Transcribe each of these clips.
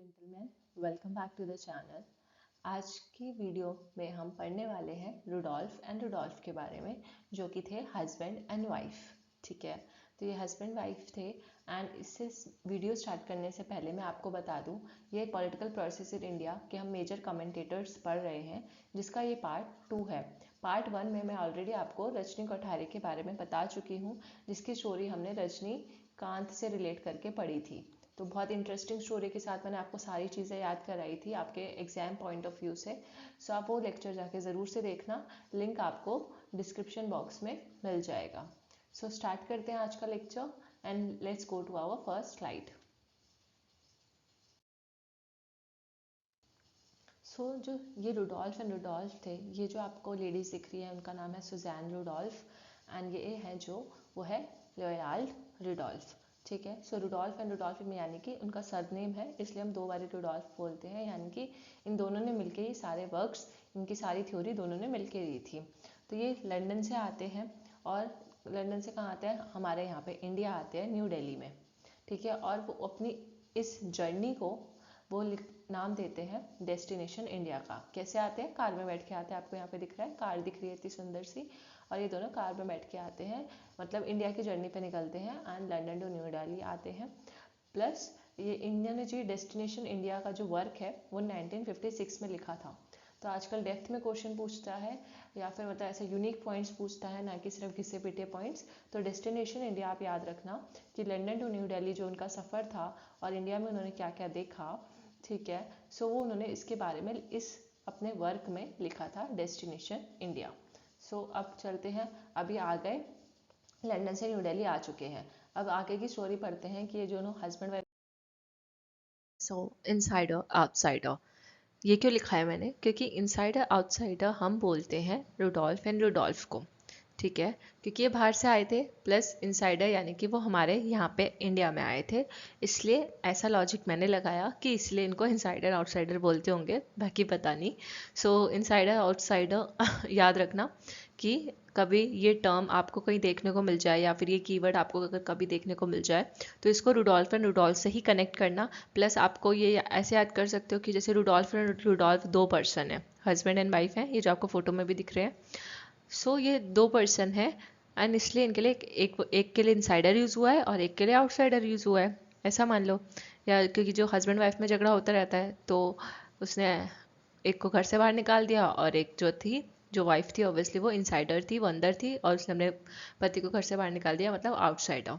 Gentleman, welcome back to the channel. आज की video में हम पढ़ने वाले हैं रुडोल्फ एंड रुडोल्फ के बारे में, जो कि थे हस्बैंड एंड वाइफ। ठीक है, तो ये हस्बैंड वाइफ थे। एंड इससे वीडियो स्टार्ट करने से पहले मैं आपको बता दूं, ये पॉलिटिकल प्रोसेस इन इंडिया के हम मेजर कमेंटेटर्स पढ़ रहे हैं, जिसका ये पार्ट 2 है। पार्ट 1 में मैं ऑलरेडी आपको रजनी कोठारी के बारे में बता चुकी हूँ, जिसकी स्टोरी हमने रजनीकांत से रिलेट करके पढ़ी थी। तो बहुत इंटरेस्टिंग स्टोरी के साथ मैंने आपको सारी चीज़ें याद कराई थी आपके एग्जाम पॉइंट ऑफ व्यू से। सो आप वो लेक्चर जाके ज़रूर से देखना, लिंक आपको डिस्क्रिप्शन बॉक्स में मिल जाएगा। सो स्टार्ट करते हैं आज का lecture and let's go to our first slide. So जो ये रुडोल्फ एंड रुडोल्फ थे, ये जो आपको लेडीज दिख रही है उनका नाम है सुजैन रुडोल्फ, एंड ये है जो वो है लियोनार्ड रुडोल्फ। ठीक है, सो रुडोल्फ एंड रुडोल्फ में यानी कि उनका सरनेम है, इसलिए हम दो बारी रुडोल्फ बोलते हैं, यानी कि इन दोनों ने मिलके ये सारे वर्क्स, इनकी सारी थ्योरी दोनों ने मिलके दी थी। तो ये लंदन से आते हैं, और लंदन से कहाँ आते हैं, हमारे यहाँ पे इंडिया आते हैं, न्यू दिल्ली में। ठीक है, और वो अपनी इस जर्नी को वो नाम देते हैं डेस्टिनेशन इंडिया का। कैसे आते हैं, कार में बैठ के आते हैं। आपको यहाँ पे दिख रहा है, कार दिख रही है इतनी सुंदर सी, और ये दोनों कार में बैठ के आते हैं, मतलब इंडिया की जर्नी पे निकलते हैं and London to New Delhi आते हैं। प्लस ये इंडिया ने जो डेस्टिनेशन इंडिया का जो वर्क है वो 1956 में लिखा था। तो आजकल डेप्थ में क्वेश्चन पूछता है, या फिर मतलब ऐसे यूनिक पॉइंट्स पूछता है, ना कि सिर्फ घिसे पिटे पॉइंट्स। तो डेस्टिनेशन इंडिया आप याद रखना कि लंदन टू न्यू दिल्ली जो उनका सफ़र था, और इंडिया में उन्होंने क्या क्या देखा। ठीक है, सो वो उन्होंने इसके बारे में इस अपने वर्क में लिखा था, डेस्टिनेशन इंडिया। सो अब चलते हैं, अभी आ गए लंदन से न्यू दिल्ली आ चुके हैं। अब आगे की स्टोरी पढ़ते हैं कि ये जो हस्बैंड वाइफ। सो इनसाइडर आउटसाइडर, ये क्यों लिखा है मैंने, क्योंकि इनसाइडर आउटसाइडर हम बोलते हैं रुडोल्फ एंड रुडोल्फ को। ठीक है, क्योंकि ये बाहर से आए थे, प्लस इनसाइडर यानी कि वो हमारे यहाँ पे इंडिया में आए थे, इसलिए ऐसा लॉजिक मैंने लगाया कि इसलिए इनको इनसाइडर आउटसाइडर बोलते होंगे, बाकी पता नहीं। सो इनसाइडर आउटसाइडर याद रखना कि कभी ये टर्म आपको कहीं देखने को मिल जाए, या फिर ये कीवर्ड आपको अगर कभी देखने को मिल जाए, तो इसको रुडोल्फ एंड रुडोल्फ से ही कनेक्ट करना। प्लस आपको ये ऐसे याद कर सकते हो कि जैसे रुडोल्फ एंड रुडोल्फ दो पर्सन है, हस्बैंड एंड वाइफ है, ये जो आपको फोटो में भी दिख रहे हैं। सो ये दो पर्सन है, एंड इसलिए इनके लिए एक के लिए इनसाइडर यूज़ हुआ है और एक के लिए आउटसाइडर यूज़ हुआ है, ऐसा मान लो। या क्योंकि जो हस्बैंड वाइफ में झगड़ा होता रहता है, तो उसने एक को घर से बाहर निकाल दिया, और एक जो थी, जो वाइफ थी, ऑब्वियसली वो इनसाइडर थी, वो अंदर थी, और उसने अपने पति को घर से बाहर निकाल दिया, मतलब आउटसाइडर।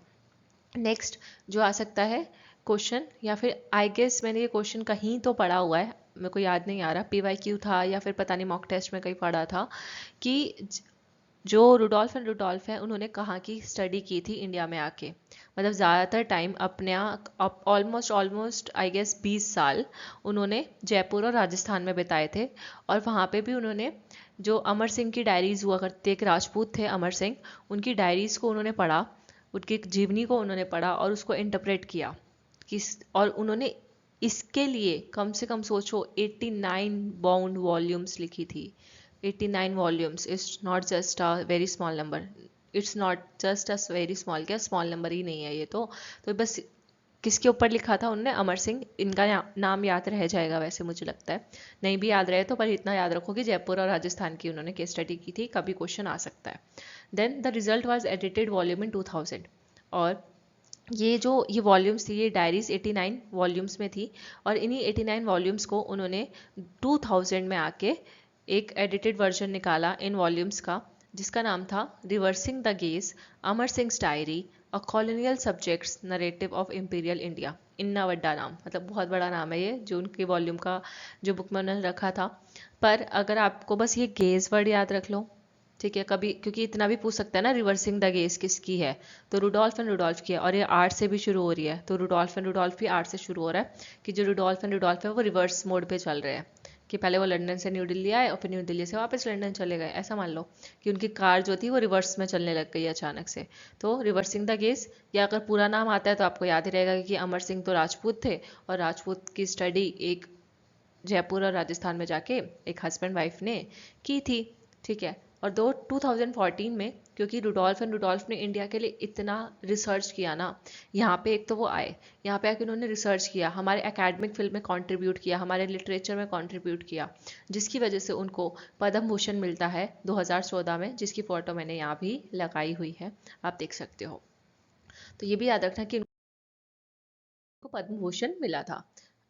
नेक्स्ट जो आ सकता है क्वेश्चन, या फिर आई गेस मैंने ये क्वेश्चन कहीं तो पढ़ा हुआ है, मेरे को याद नहीं आ रहा, PYQ था या फिर पता नहीं मॉक टेस्ट में कहीं पढ़ा था, कि जो रुडोल्फ एंड रुडोल्फ है उन्होंने कहाँ की स्टडी की थी इंडिया में आके, मतलब ज़्यादातर टाइम अपने ऑलमोस्ट ऑलमोस्ट आई गेस 20 साल उन्होंने जयपुर और राजस्थान में बिताए थे। और वहाँ पे भी उन्होंने जो अमर सिंह की डायरीज़ हुआ करते, एक राजपूत थे अमर सिंह, उनकी डायरीज़ को उन्होंने पढ़ा, उनकी जीवनी को उन्होंने पढ़ा और उसको इंटरप्रेट किया और उन्होंने इसके लिए कम से कम सोचो 89 बाउंड वॉल्यूम्स लिखी थी। 89 volumes it's not just a very small number, it's not just a very small, क्या स्मॉल नंबर ही नहीं है ये तो बस किसके ऊपर लिखा था उन्होंने, अमर सिंह। इनका नाम याद रह जाएगा वैसे मुझे लगता है, नहीं भी याद रहे तो पर इतना याद रखो कि जयपुर और राजस्थान की उन्होंने केस स्टडी की थी, कभी क्वेश्चन आ सकता है। Then the result was edited volume in 2000, और ये वॉल्यूम्स थी, ये डायरीज 89 वॉल्यूम्स में थी, और इन्हीं 89 वॉल्यूम्स को उन्होंने 2000 में आके एक एडिटेड वर्जन निकाला इन वॉल्यूम्स का, जिसका नाम था reversing the gauge, Amar Singh diary, a colonial subjects narrative of imperial India. इन्ना बड़ा नाम, मतलब बहुत बड़ा नाम है ये, जो उनकी वॉल्यूम का जो बुक में उन्होंने रखा था। पर अगर आपको बस ये गेज वर्ड याद रख लो, ठीक है, कभी क्योंकि इतना भी पूछ सकता है ना, रिवर्सिंग द गेज किसकी है, तो रुडोल्फ एंड रुडोल्फ की है, और ये आर्ट से भी शुरू हो रही है, तो रुडोल्फ एंड रुडोल्फ भी आर्ट से शुरू हो रहा है, कि जो रुडोल्फ एंड रुडोल्फ है वो रिवर्स मोड पे चल रहे हैं, कि पहले वो लंदन से न्यू दिल्ली आए और फिर न्यू दिल्ली से वापस लंदन चले गए, ऐसा मान लो कि उनकी कार जो थी वो रिवर्स में चलने लग गई अचानक से, तो रिवर्सिंग द गेज। या अगर पूरा नाम आता है तो आपको याद ही रहेगा कि अमर सिंह तो राजपूत थे, और राजपूत की स्टडी एक जयपुर और राजस्थान में जाके एक हस्बैंड वाइफ ने की थी। ठीक है, और 2014 में, क्योंकि रुडोल्फ एंड रुडोल्फ ने इंडिया के लिए इतना रिसर्च किया ना, यहाँ पे एक तो वो आए, यहाँ पे आके उन्होंने रिसर्च किया, हमारे एकेडमिक फील्ड में कंट्रीब्यूट किया, हमारे लिटरेचर में कंट्रीब्यूट किया, जिसकी वजह से उनको पद्म भूषण मिलता है 2014 में, जिसकी फ़ोटो मैंने यहाँ भी लगाई हुई है, आप देख सकते हो। तो ये भी याद रखना कि उनको पद्म भूषण मिला था।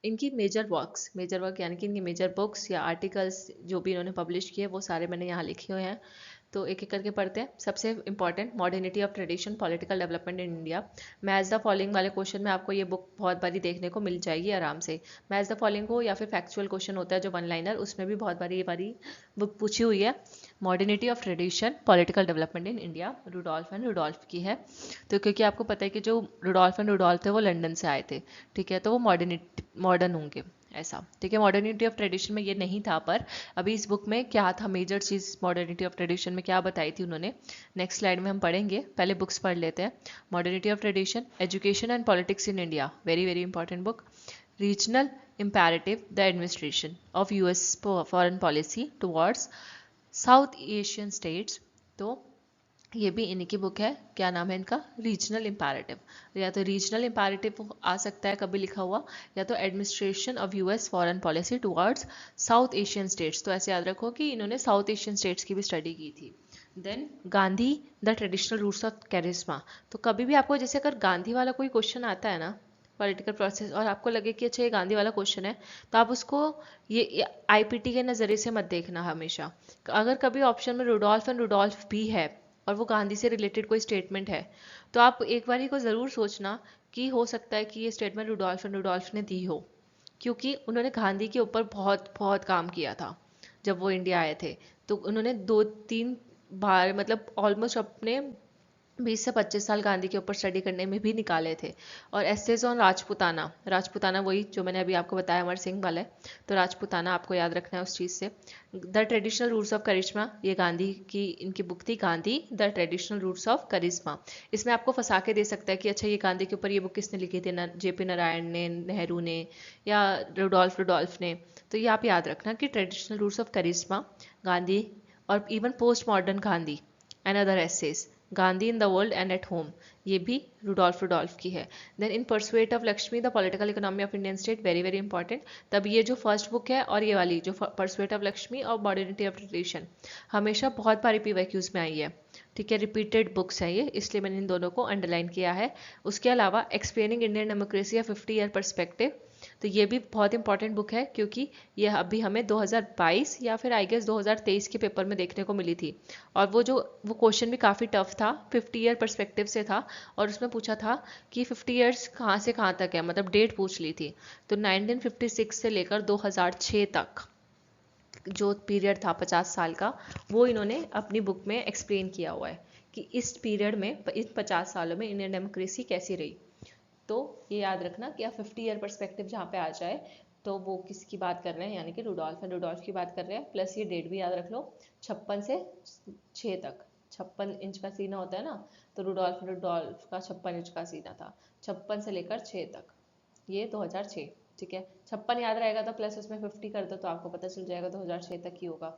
इनकी मेजर वर्क यानी कि इनकी मेजर बुक्स या आर्टिकल्स जो भी इन्होंने पब्लिश किए वो सारे मैंने यहाँ लिखे हुए हैं। तो एक एक करके पढ़ते हैं। सबसे important, modernity of tradition, political development in India. Match the following वाले क्वेश्चन में आपको ये बुक बहुत बारी देखने को मिल जाएगी आराम से। मैच द फॉलोइंग हो या फिर फैक्चुअल क्वेश्चन होता है जो वन लाइनर, उसमें भी बहुत बारी ये बारी बुक पूछी हुई है। Modernity of tradition, political development in India, Rudolph and Rudolph की है। तो क्योंकि आपको पता है कि जो रुडोल्फ एंड रुडोल्फ थे वो लंदन से आए थे, ठीक है, तो वो मॉडर्न होंगे ऐसा, ठीक है। मॉडर्निटी ऑफ ट्रेडिशन में ये नहीं था, पर अभी इस बुक में क्या था मेजर चीज़ मॉडर्निटी ऑफ ट्रेडिशन में क्या बताई थी उन्होंने, नेक्स्ट स्लाइड में हम पढ़ेंगे। पहले बुक्स पढ़ लेते हैं। Modernity of tradition, education and politics in India, very very important book. Regional imperative, the administration of US foreign policy towards south Asian states. तो ये भी इन्हीं की बुक है। क्या नाम है इनका? रीजनल इम्पैरेटिव। या तो रीजनल इम्पैरेटिव आ सकता है कभी लिखा हुआ, या तो administration of US foreign policy towards south Asian states. तो ऐसे याद रखो कि इन्होंने साउथ एशियन स्टेट्स की भी स्टडी की थी। Then Gandhi, the traditional roots of charisma. तो कभी भी आपको जैसे अगर गांधी वाला कोई क्वेश्चन आता है ना, पॉलिटिकल प्रोसेस, और आपको लगे कि अच्छा ये गांधी वाला क्वेश्चन है, तो आप उसको ये आईपीटी के नज़रिए से मत देखना हमेशा। अगर कभी ऑप्शन में रुडोल्फ एंड रुडोल्फ भी है और वो गांधी से रिलेटेड कोई स्टेटमेंट है, तो आप एक बार को ज़रूर सोचना कि हो सकता है कि ये स्टेटमेंट रुडोल्फ एंड रुडोल्फ ने दी हो, क्योंकि उन्होंने गांधी के ऊपर बहुत बहुत काम किया था जब वो इंडिया आए थे। तो उन्होंने 2-3 बार मतलब ऑलमोस्ट अपने 20 से 25 साल गांधी के ऊपर स्टडी करने में भी निकाले थे। और एसेज ऑन राजपूताना, राजपूताना वही जो मैंने अभी आपको बताया अमर सिंह वाला है, तो राजपूताना आपको याद रखना है उस चीज़ से। The traditional roots of charisma, ये गांधी की इनकी बुक थी, Gandhi the traditional roots of charisma. इसमें आपको फंसा के दे सकता है कि अच्छा ये गांधी के ऊपर ये बुक किसने लिखी थी, जेपी नारायण ने, नेहरू ने, या रुडोल्फ ने। तो ये आप याद रखना कि traditional roots of charisma, Gandhi, और even post modern Gandhi and other essays, Gandhi in the world and at home, ये भी रुडोल्फ की है। Then in pursuit of Lakshmi, the political economy of Indian state, very very important. तब ये जो फर्स्ट बुक है और ये वाली जो परसुएट ऑफ लक्ष्मी और मॉडर्निटी ऑफ ट्रेडिशन, हमेशा बहुत बारी पीवाईक्यूज में आई है, ठीक है, रिपीटेड बुक्स है ये, इसलिए मैंने इन दोनों को अंडरलाइन किया है। उसके अलावा explaining Indian democracy, 50 year perspective, तो ये भी बहुत इंपॉर्टेंट बुक है, क्योंकि ये अभी हमें 2022 या फिर आई गेस 2023 के पेपर में देखने को मिली थी। और वो क्वेश्चन भी काफ़ी टफ था, 50 ईयर पर्सपेक्टिव से था, और उसमें पूछा था कि 50 ईयर्स कहाँ से कहाँ तक है, मतलब डेट पूछ ली थी। तो 1956 से लेकर 2006 तक जो पीरियड था 50 साल का, वो इन्होंने अपनी बुक में एक्सप्लेन किया हुआ है कि इस पीरियड में, इन 50 सालों में इंडियन डेमोक्रेसी कैसी रही। तो ये याद रखना कि आप 50 ईयर पर्सपेक्टिव जहाँ पे आ जाए तो वो किसकी बात कर रहे हैं, यानी कि रुडोल्फ एंड रुडोल्फ की बात कर रहे हैं। प्लस ये डेट भी याद रख लो, 56 से 6 तक, 56 इंच का सीना होता है ना, तो रुडोल्फ का 56 इंच का सीना था, 56 से लेकर 6 तक, ये 2006, ठीक है। 56 याद रहेगा तो प्लस उसमें 50 कर दो तो आपको पता चल जाएगा 2006 तक ही होगा,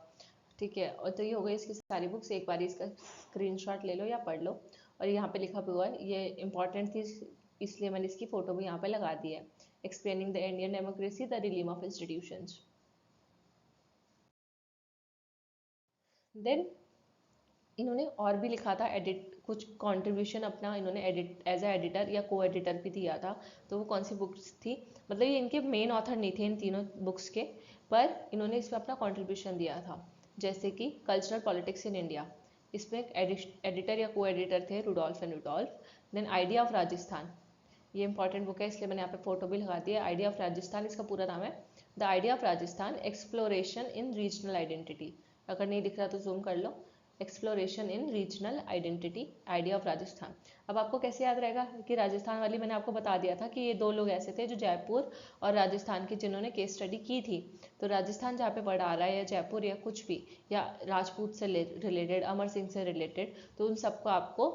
ठीक है। और तो ये हो गई इसकी सारी बुक्स, एक बार इसका स्क्रीनशॉट ले लो या पढ़ लो। और यहाँ पे लिखा हुआ है, ये इंपॉर्टेंट थी इसलिए मैंने इसकी फोटो भी यहाँ पे लगा दी है। Explaining the Indian democracy, the realm of institutions. Then इन्होंने और भी लिखा था, एडिट कुछ कंट्रीब्यूशन अपना इन्होंने एडिट एज अ एडिटर या को एडिटर भी दिया था। तो वो कौन सी बुक्स थी, मतलब ये इनके मेन ऑथर नहीं थे इन तीनों बुक्स के, पर इन्होंने इसमें अपना कंट्रीब्यूशन दिया था। जैसे कि कल्चरल पॉलिटिक्स इन इंडिया, इसमें एडिटर या को एडिटर थे Rudolph and Rudolph. Then idea of Rajasthan, ये इंपॉर्टेंट बुक है इसलिए मैंने यहाँ पे फोटो भी लगा दिया। आइडिया ऑफ राजस्थान इसका पूरा नाम है, the idea of Rajasthan, exploration in regional identity. अगर नहीं दिख रहा तो जूम कर लो, exploration in regional identity, idea of Rajasthan. अब आपको कैसे याद रहेगा कि राजस्थान वाली मैंने आपको बता दिया था कि ये 2 लोग ऐसे थे जो जयपुर और राजस्थान की जिन्होंने केस स्टडी की थी। तो राजस्थान जहाँ पे वर्ड आ रहा है, या जयपुर या कुछ भी, या राजपूत से रिलेटेड, अमर सिंह से रिलेटेड, तो उन सबको आपको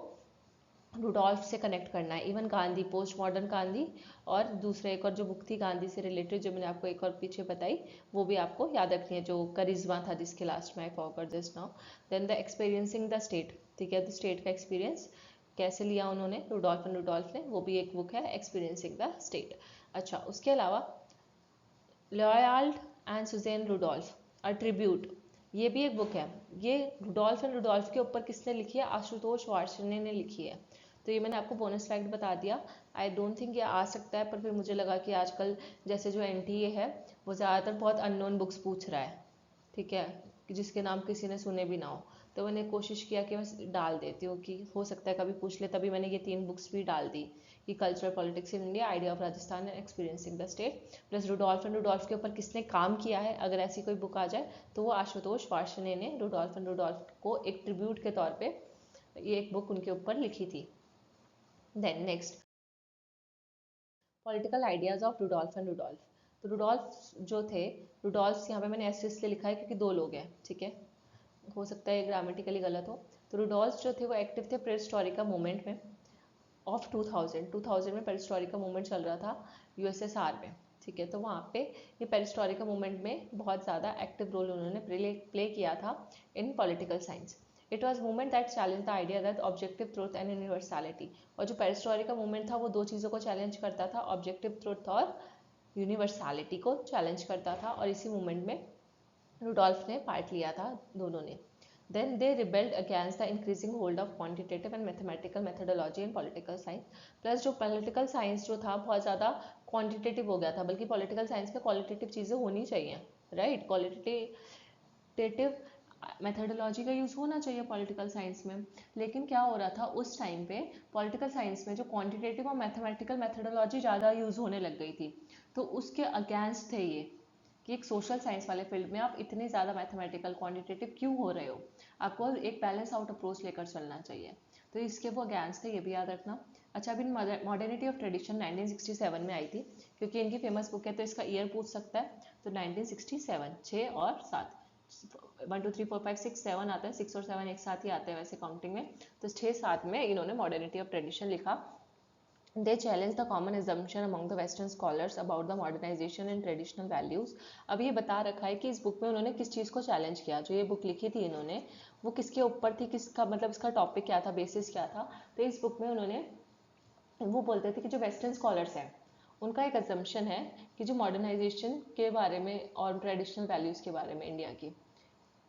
रुडोल्फ से कनेक्ट करना है। Even Gandhi, post modern Gandhi, और दूसरा एक और जो बुक थी गांधी से रिलेटेड जो मैंने आपको एक और पीछे बताई, वो भी आपको याद रखनी है, जो करिश्मा था जिसके लास्ट में I forgot this now. Then the experiencing the state, ठीक है, द स्टेट का एक्सपीरियंस कैसे लिया उन्होंने, रुडोल्फ एंड रुडोल्फ ने, वो भी एक बुक है, एक्सपीरियंसिंग द स्टेट। अच्छा, उसके अलावा Lloyd and Susanne Rudolph, a tribute, ये भी एक बुक है। ये रुडोल्फ एंड रुडोल्फ के ऊपर किसने लिखी है, आशुतोष वार्ष्णेय ने लिखी है। तो ये मैंने आपको बोनस फैक्ट बता दिया। आई डोंट थिंक ये आ सकता है, पर फिर मुझे लगा कि आजकल जैसे जो एनटीए है वो ज़्यादातर बहुत अननोन बुक्स पूछ रहा है, ठीक है, कि जिसके नाम किसी ने सुने भी ना हो, तो मैंने कोशिश किया कि मैं डाल देती हूँ कि हो सकता है कभी पूछ ले, तभी मैंने ये 3 बुक्स भी डाल दी कि cultural politics in India, idea of Rajasthan and experiencing the state, plus Rudolph and Rudolph के ऊपर किसने काम किया है, अगर ऐसी कोई बुक आ जाए तो वो आशुतोष वार्ष्णेय ने रुडोल्फ एंड रुडोल्फ को एक ट्रिब्यूट के तौर पे ये एक बुक उनके ऊपर लिखी थी। Then next, political ideas of Rudolph and Rudolph. तो रुडोल्फ जो थे, रुडोल्फ यहाँ पे मैंने ऐसे इसलिए लिखा है क्योंकि 2 लोग हैं, ठीक है, हो सकता है ग्रामेटिकली गलत हो। तो रुडोल्फ जो थे वो एक्टिव थे प्रेस्टोरिका मूवमेंट में ऑफ 2000 में पेरिस्टोरिका मूवमेंट चल रहा था यूएसएसआर में, ठीक है, तो वहाँ पे ये पेरिस्टोरिका मूवमेंट में बहुत ज़्यादा एक्टिव रोल उन्होंने प्ले किया था इन political science. It was movement that challenge the idea that objective truth and universality, और जो पेरिस्टोरिका मूवमेंट था वो 2 चीज़ों को चैलेंज करता था, ऑब्जेक्टिव ट्रूथ और यूनिवर्सैलिटी को चैलेंज करता था, और इसी मूवमेंट में रुडोल्फ ने पार्ट लिया था, दोनों ने। Then they rebelled against the increasing hold of quantitative and mathematical methodology in political science. Plus जो political science जो था बहुत ज़्यादा quantitative हो गया था, बल्कि political science में qualitative चीज़ें होनी चाहिए, right? qualitative methodology का यूज़ होना चाहिए political science में, लेकिन क्या हो रहा था उस टाइम पे political science में जो quantitative और mathematical methodology ज़्यादा यूज़ होने लग गई थी, तो उसके अगेंस्ट थे ये कि एक सोशल साइंस वाले फील्ड में आप इतने ज़्यादा मैथमेटिकल क्वांटिटेटिव क्यों हो रहे हो, आपको एक बैलेंस आउट अप्रोच लेकर चलना चाहिए, तो इसके वो अगेंस्ट थे, ये भी याद रखना। अच्छा, अभी मॉडर्निटी ऑफ ट्रेडिशन 1967 में आई थी, क्योंकि इनकी फेमस बुक है तो इसका ईयर पूछ सकता है, तो 1967, 6 और 7, 1 2 3 4 5 6 7 आता है, 6 और 7 एक साथ ही आते हैं वैसे काउंटिंग में, तो 6-7 में इन्होंने मॉडर्निटी ऑफ ट्रेडिशन लिखा। They challenge the common assumption among the Western scholars about the modernization and traditional values. अब ये बता रखा है कि इस बुक में उन्होंने किस चीज़ को चैलेंज किया, जो ये बुक लिखी थी इन्होंने वो किसके ऊपर थी, किसका मतलब इसका टॉपिक क्या था, बेसिस क्या था। तो इस बुक में उन्होंने वो बोलते थे कि जो वेस्टर्न स्कॉलर्स हैं उनका एक असम्पशन है कि जो मॉडर्नाइजेशन के बारे में और ट्रेडिशनल वैल्यूज़ के बारे में इंडिया की,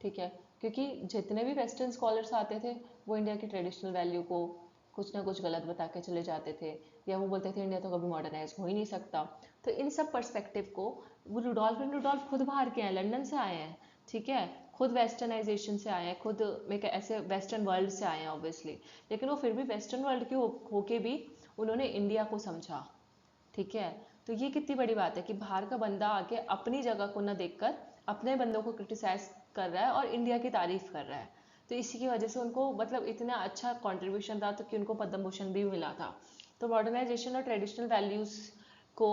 ठीक है, क्योंकि जितने भी वेस्टर्न स्कॉलर्स आते थे वो इंडिया की ट्रेडिशनल वैल्यू को कुछ ना कुछ गलत बता के चले जाते थे, या वो बोलते थे इंडिया तो कभी मॉडर्नाइज हो ही नहीं सकता। तो इन सब पर्सपेक्टिव को वो रुडोल्फ एंड रुडोल्फ खुद बाहर के हैं, लंदन से आए हैं, ठीक है, खुद वेस्टर्नाइजेशन से आए हैं, खुद एक ऐसे वेस्टर्न वर्ल्ड से आए हैं ऑब्वियसली, लेकिन वो फिर भी वेस्टर्न वर्ल्ड के होके भी उन्होंने इंडिया को समझा, ठीक है। तो ये कितनी बड़ी बात है कि बाहर का बंदा आके अपनी जगह को ना देखकर अपने बंदों को क्रिटिसाइज कर रहा है और इंडिया की तारीफ कर रहा है, तो इसी की वजह से उनको मतलब इतना अच्छा कंट्रीब्यूशन था तो कि उनको पद्म भूषण भी मिला था। तो मॉडर्नाइजेशन और ट्रेडिशनल वैल्यूज़ को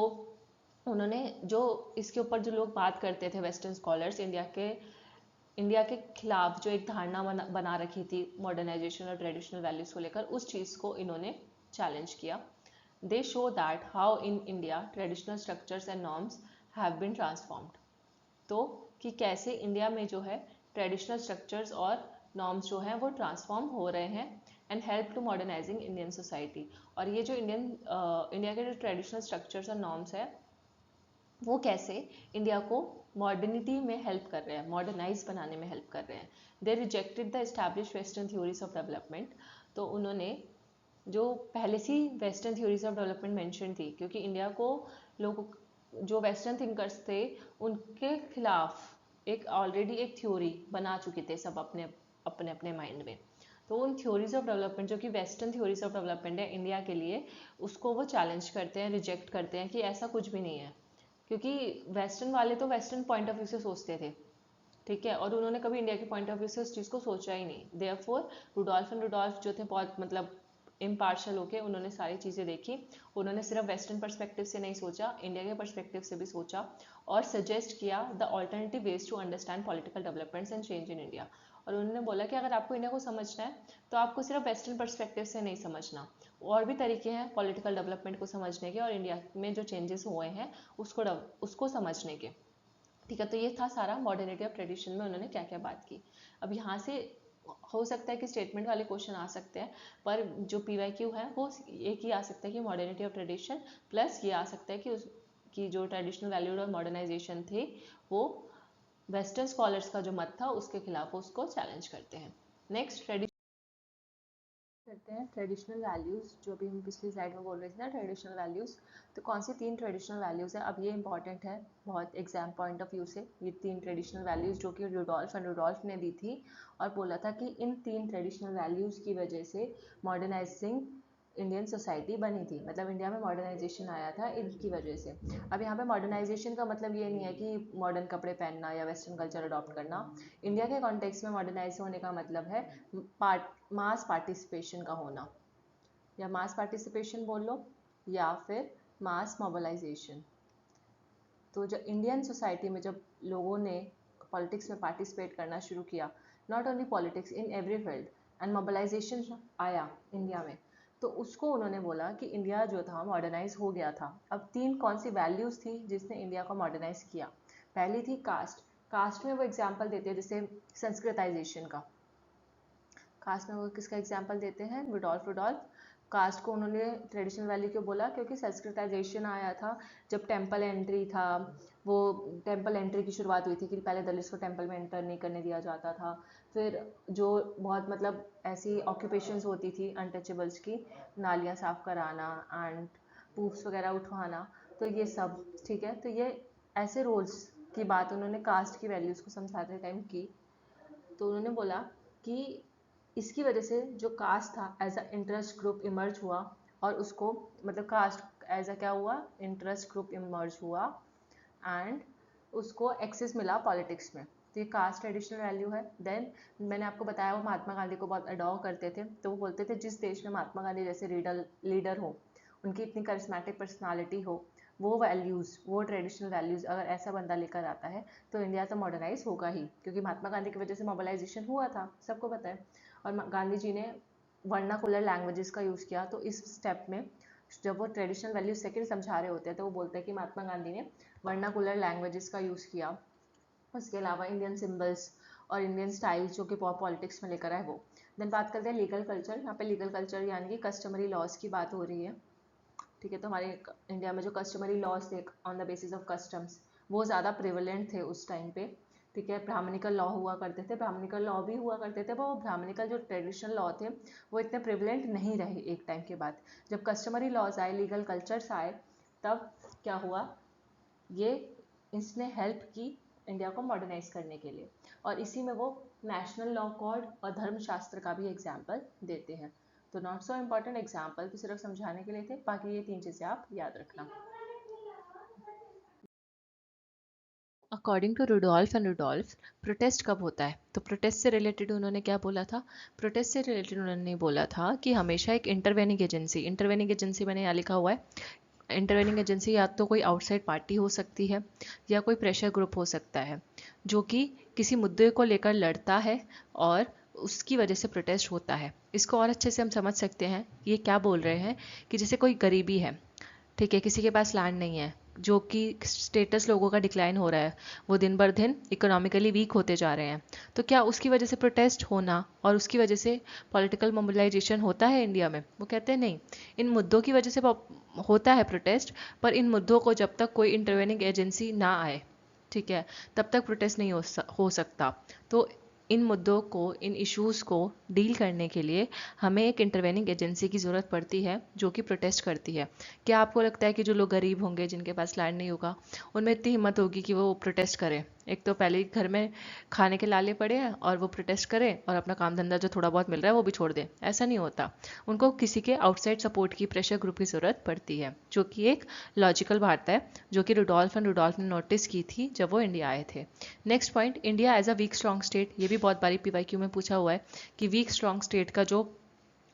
उन्होंने, जो इसके ऊपर जो लोग बात करते थे वेस्टर्न स्कॉलर्स, इंडिया के खिलाफ जो एक धारणा बना रखी थी मॉडर्नाइजेशन और ट्रेडिशनल वैल्यूज़ को लेकर, उस चीज़ को इन्होंने चैलेंज किया। They show that how in India traditional structures and norms have been transformed. तो कि कैसे इंडिया में जो है ट्रेडिशनल स्ट्रक्चर्स और नॉर्म्स जो हैं वो ट्रांसफॉर्म हो रहे हैं and help to modernising Indian society. और ये जो इंडिया के जो ट्रेडिशनल स्ट्रक्चर्स और नॉर्म्स है वो कैसे इंडिया को मॉडर्निटी में हेल्प कर रहे हैं, मॉडर्नाइज बनाने में हेल्प कर रहे हैं। They rejected the establish western theories of development, तो उन्होंने जो पहले से western theories of development mention थी, क्योंकि इंडिया को लोग जो वेस्टर्न थिंकर्स थे उनके खिलाफ एक ऑलरेडी एक थ्योरी बना चुके थे सब अपने अपने अपने माइंड में, तो उन थ्योरीज ऑफ डेवलपमेंट जो कि वेस्टर्न थ्योरीज ऑफ डेवलपमेंट है इंडिया के लिए, उसको वो चैलेंज करते हैं, रिजेक्ट करते हैं कि ऐसा कुछ भी नहीं है, क्योंकि वेस्टर्न वाले तो वेस्टर्न पॉइंट ऑफ व्यू से सोचते थे, ठीक है, और उन्होंने कभी इंडिया के पॉइंट ऑफ व्यू से उस चीज़ को सोचा ही नहीं। देयरफॉर रुडोल्फ एंड रुडोल्फ जो थे बहुत मतलब इम्पार्शल होके उन्होंने सारी चीज़ें देखी, उन्होंने सिर्फ वेस्टर्न पर्सपेक्टिव से नहीं सोचा, इंडिया के पर्सपेक्टिव से भी सोचा और सजेस्ट किया the alternative ways to understand political developments and change in India. और उन्होंने बोला कि अगर आपको इंडिया को समझना है तो आपको सिर्फ वेस्टर्न पर्सपेक्टिव से नहीं समझना, और भी तरीके हैं पॉलिटिकल डेवलपमेंट को समझने के और इंडिया में जो चेंजेस हुए हैं उसको समझने के। ठीक है, तो ये था सारा मॉडर्निटी ऑफ ट्रेडिशन में उन्होंने क्या क्या बात की। अब यहाँ से हो सकता है कि स्टेटमेंट वाले क्वेश्चन आ सकते हैं, पर जो PYQ है वो एक ही आ सकता है कि मॉडर्निटी ऑफ ट्रेडिशन, प्लस ये आ सकता है कि जो ट्रेडिशनल वैल्यूड और मॉडर्नाइजेशन थे वो वेस्टर्न स्कॉलर्स का जो मत था उसके खिलाफ उसको चैलेंज करते हैं। नेक्स्ट करते हैं ट्रेडिशनल वैल्यूज़, जो भी हम पिछली स्लाइड में बोल रहे थे ना ट्रेडिशनल वैल्यूज़। तो कौन सी 3 ट्रेडिशनल वैल्यूज़ है, अब ये इंपॉर्टेंट है बहुत एग्जाम पॉइंट ऑफ व्यू से। ये 3 ट्रेडिशनल वैल्यूज़ जो कि रुडोल्फ ने दी थी, और बोला था कि इन 3 ट्रेडिशनल वैल्यूज़ की वजह से मॉडर्नाइजिंग इंडियन सोसाइटी बनी थी, मतलब इंडिया में मॉडर्नाइजेशन आया था इनकी वजह से। अब यहाँ पे मॉडर्नाइजेशन का मतलब ये नहीं है कि मॉडर्न कपड़े पहनना या वेस्टर्न कल्चर अडॉप्ट करना। इंडिया के कॉन्टेक्स्ट में मॉडर्नाइज होने का मतलब है मास पार्टिसिपेशन का होना, या मास पार्टिसिपेशन बोल लो या फिर मास मोबिलाइजेशन। तो जब इंडियन सोसाइटी में जब लोगों ने पॉलिटिक्स में पार्टिसिपेट करना शुरू किया, not only politics, in every field, and mobilisation आया इंडिया में, तो उसको उन्होंने बोला कि इंडिया जो था मॉडर्नाइज हो गया था। अब 3 कौन सी वैल्यूज़ थी जिसने इंडिया को मॉडर्नाइज किया। पहली थी कास्ट। कास्ट में वो एग्जाम्पल देते हैं जैसे संस्कृताइजेशन का। कास्ट में वो किसका एग्जाम्पल देते हैं, रुडोल्फ। कास्ट को उन्होंने ट्रेडिशनल वैल्यू क्यों बोला, क्योंकि संस्कृताइजेशन आया था जब टेम्पल एंट्री था। वो टेम्पल एंट्री की शुरुआत हुई थी कि पहले दलित्स को टेम्पल में एंटर नहीं करने दिया जाता था। फिर जो बहुत मतलब ऐसी ऑक्यूपेशंस होती थी अनटचेबल्स की, नालियाँ साफ़ कराना एंड पूफ्स वगैरह उठवाना, तो ये सब ठीक है। तो ये ऐसे रोल्स की बात उन्होंने कास्ट की वैल्यूज़ को समझाते टाइम की। तो उन्होंने बोला कि इसकी वजह से जो कास्ट था as a interest group emerge हुआ, और उसको मतलब कास्ट एज अ क्या हुआ, इंटरेस्ट ग्रुप इमर्ज हुआ, एंड उसको एक्सेस मिला पॉलिटिक्स में। तो ये कास्ट ट्रेडिशनल वैल्यू है। देन मैंने आपको बताया वो महात्मा गांधी को बहुत अडॉर करते थे, तो वो बोलते थे जिस देश में महात्मा गांधी जैसे लीडर हो, उनकी इतनी करिस्मेटिक पर्सनालिटी हो, वो वैल्यूज़, वो ट्रेडिशनल वैल्यूज़ अगर ऐसा बंदा लेकर आता है तो इंडिया तो मॉडर्नाइज होगा ही, क्योंकि महात्मा गांधी की वजह से मोबिलाइजेशन हुआ था, सबको पता है। और गांधी जी ने वर्नाकुलर लैंग्वेजेस का यूज़ किया। तो इस स्टेप में जब वो ट्रेडिशनल वैल्यूज सेकंड समझा रहे होते हैं तो वो बोलते हैं कि महात्मा गांधी ने वर्नाकुलर लैंग्वेजेस का यूज़ किया। उसके अलावा इंडियन सिम्बल्स और इंडियन स्टाइल्स जो कि पॉलिटिक्स में लेकर आए वो। देन बात करते हैं लीगल कल्चर। यहाँ पे लीगल कल्चर यानी कि कस्टमरी लॉज की बात हो रही है। ठीक है, तो हमारे इंडिया में जो कस्टमरी लॉज थे on the basis of customs, वो ज़्यादा प्रिवलेंट थे उस टाइम पे। ठीक है, ब्राह्मणिकल लॉ हुआ करते थे, ब्राह्मणिकल लॉ भी हुआ करते थे, पर वो ब्राह्मणिकल जो ट्रेडिशनल लॉ थे वो इतने प्रिवलेंट नहीं रहे एक टाइम के बाद। जब कस्टमरी लॉज आए, लीगल कल्चर्स आए, तब क्या हुआ, ये इसने हेल्प की इंडिया को मॉडर्नाइज करने के लिए। और इसी में वो नेशनल लॉ कोड और धर्मशास्त्र का भी एग्जाम्पल देते हैं। तो नॉट सो इम्पॉर्टेंट एग्जाम्पल, तो सिर्फ समझाने के लिए थे, बाकी ये 3 चीज़ें आप याद रखना। According to Rudolph and Rudolph, protest कब होता है, तो प्रोटेस्ट से रिलेटेड उन्होंने क्या बोला था, प्रोटेस्ट से रिलेटेड उन्होंने बोला था कि हमेशा एक इंटरवेनिंग एजेंसी मैंने यहाँ लिखा हुआ है, इंटरवेनिंग एजेंसी या तो कोई आउटसाइड पार्टी हो सकती है या कोई प्रेशर ग्रुप हो सकता है जो कि किसी मुद्दे को लेकर लड़ता है और उसकी वजह से प्रोटेस्ट होता है। इसको और अच्छे से हम समझ सकते हैं, ये क्या बोल रहे हैं कि जैसे कोई गरीबी है, ठीक है, किसी के पास लैंड नहीं है, जो कि स्टेटस लोगों का डिक्लाइन हो रहा है, वो दिन बर दिन इकोनॉमिकली वीक होते जा रहे हैं, तो क्या उसकी वजह से प्रोटेस्ट होना और उसकी वजह से पॉलिटिकल मोबिलाइजेशन होता है इंडिया में? वो कहते हैं नहीं, इन मुद्दों की वजह से होता है प्रोटेस्ट, पर इन मुद्दों को जब तक कोई इंटरवेनिंग एजेंसी ना आए, ठीक है, तब तक प्रोटेस्ट नहीं हो सकता। तो इन मुद्दों को, इन इश्यूज़ को डील करने के लिए हमें एक इंटरवेनिंग एजेंसी की ज़रूरत पड़ती है जो कि प्रोटेस्ट करती है। क्या आपको लगता है कि जो लोग गरीब होंगे, जिनके पास लैंड नहीं होगा, उनमें इतनी हिम्मत होगी कि वो प्रोटेस्ट करें? एक तो पहले ही घर में खाने के लाले पड़े हैं और वो प्रोटेस्ट करें और अपना काम धंधा जो थोड़ा बहुत मिल रहा है वो भी छोड़ दें? ऐसा नहीं होता। उनको किसी के आउटसाइड सपोर्ट की, प्रेशर ग्रुप की ज़रूरत पड़ती है, जो कि एक लॉजिकल बात है जो कि रुडोल्फ ने नोटिस की थी जब वो इंडिया आए थे। Next point, India as a weak strong state. ये भी बहुत बारी PYQ में पूछा हुआ है कि वीक स्ट्रॉन्ग स्टेट का जो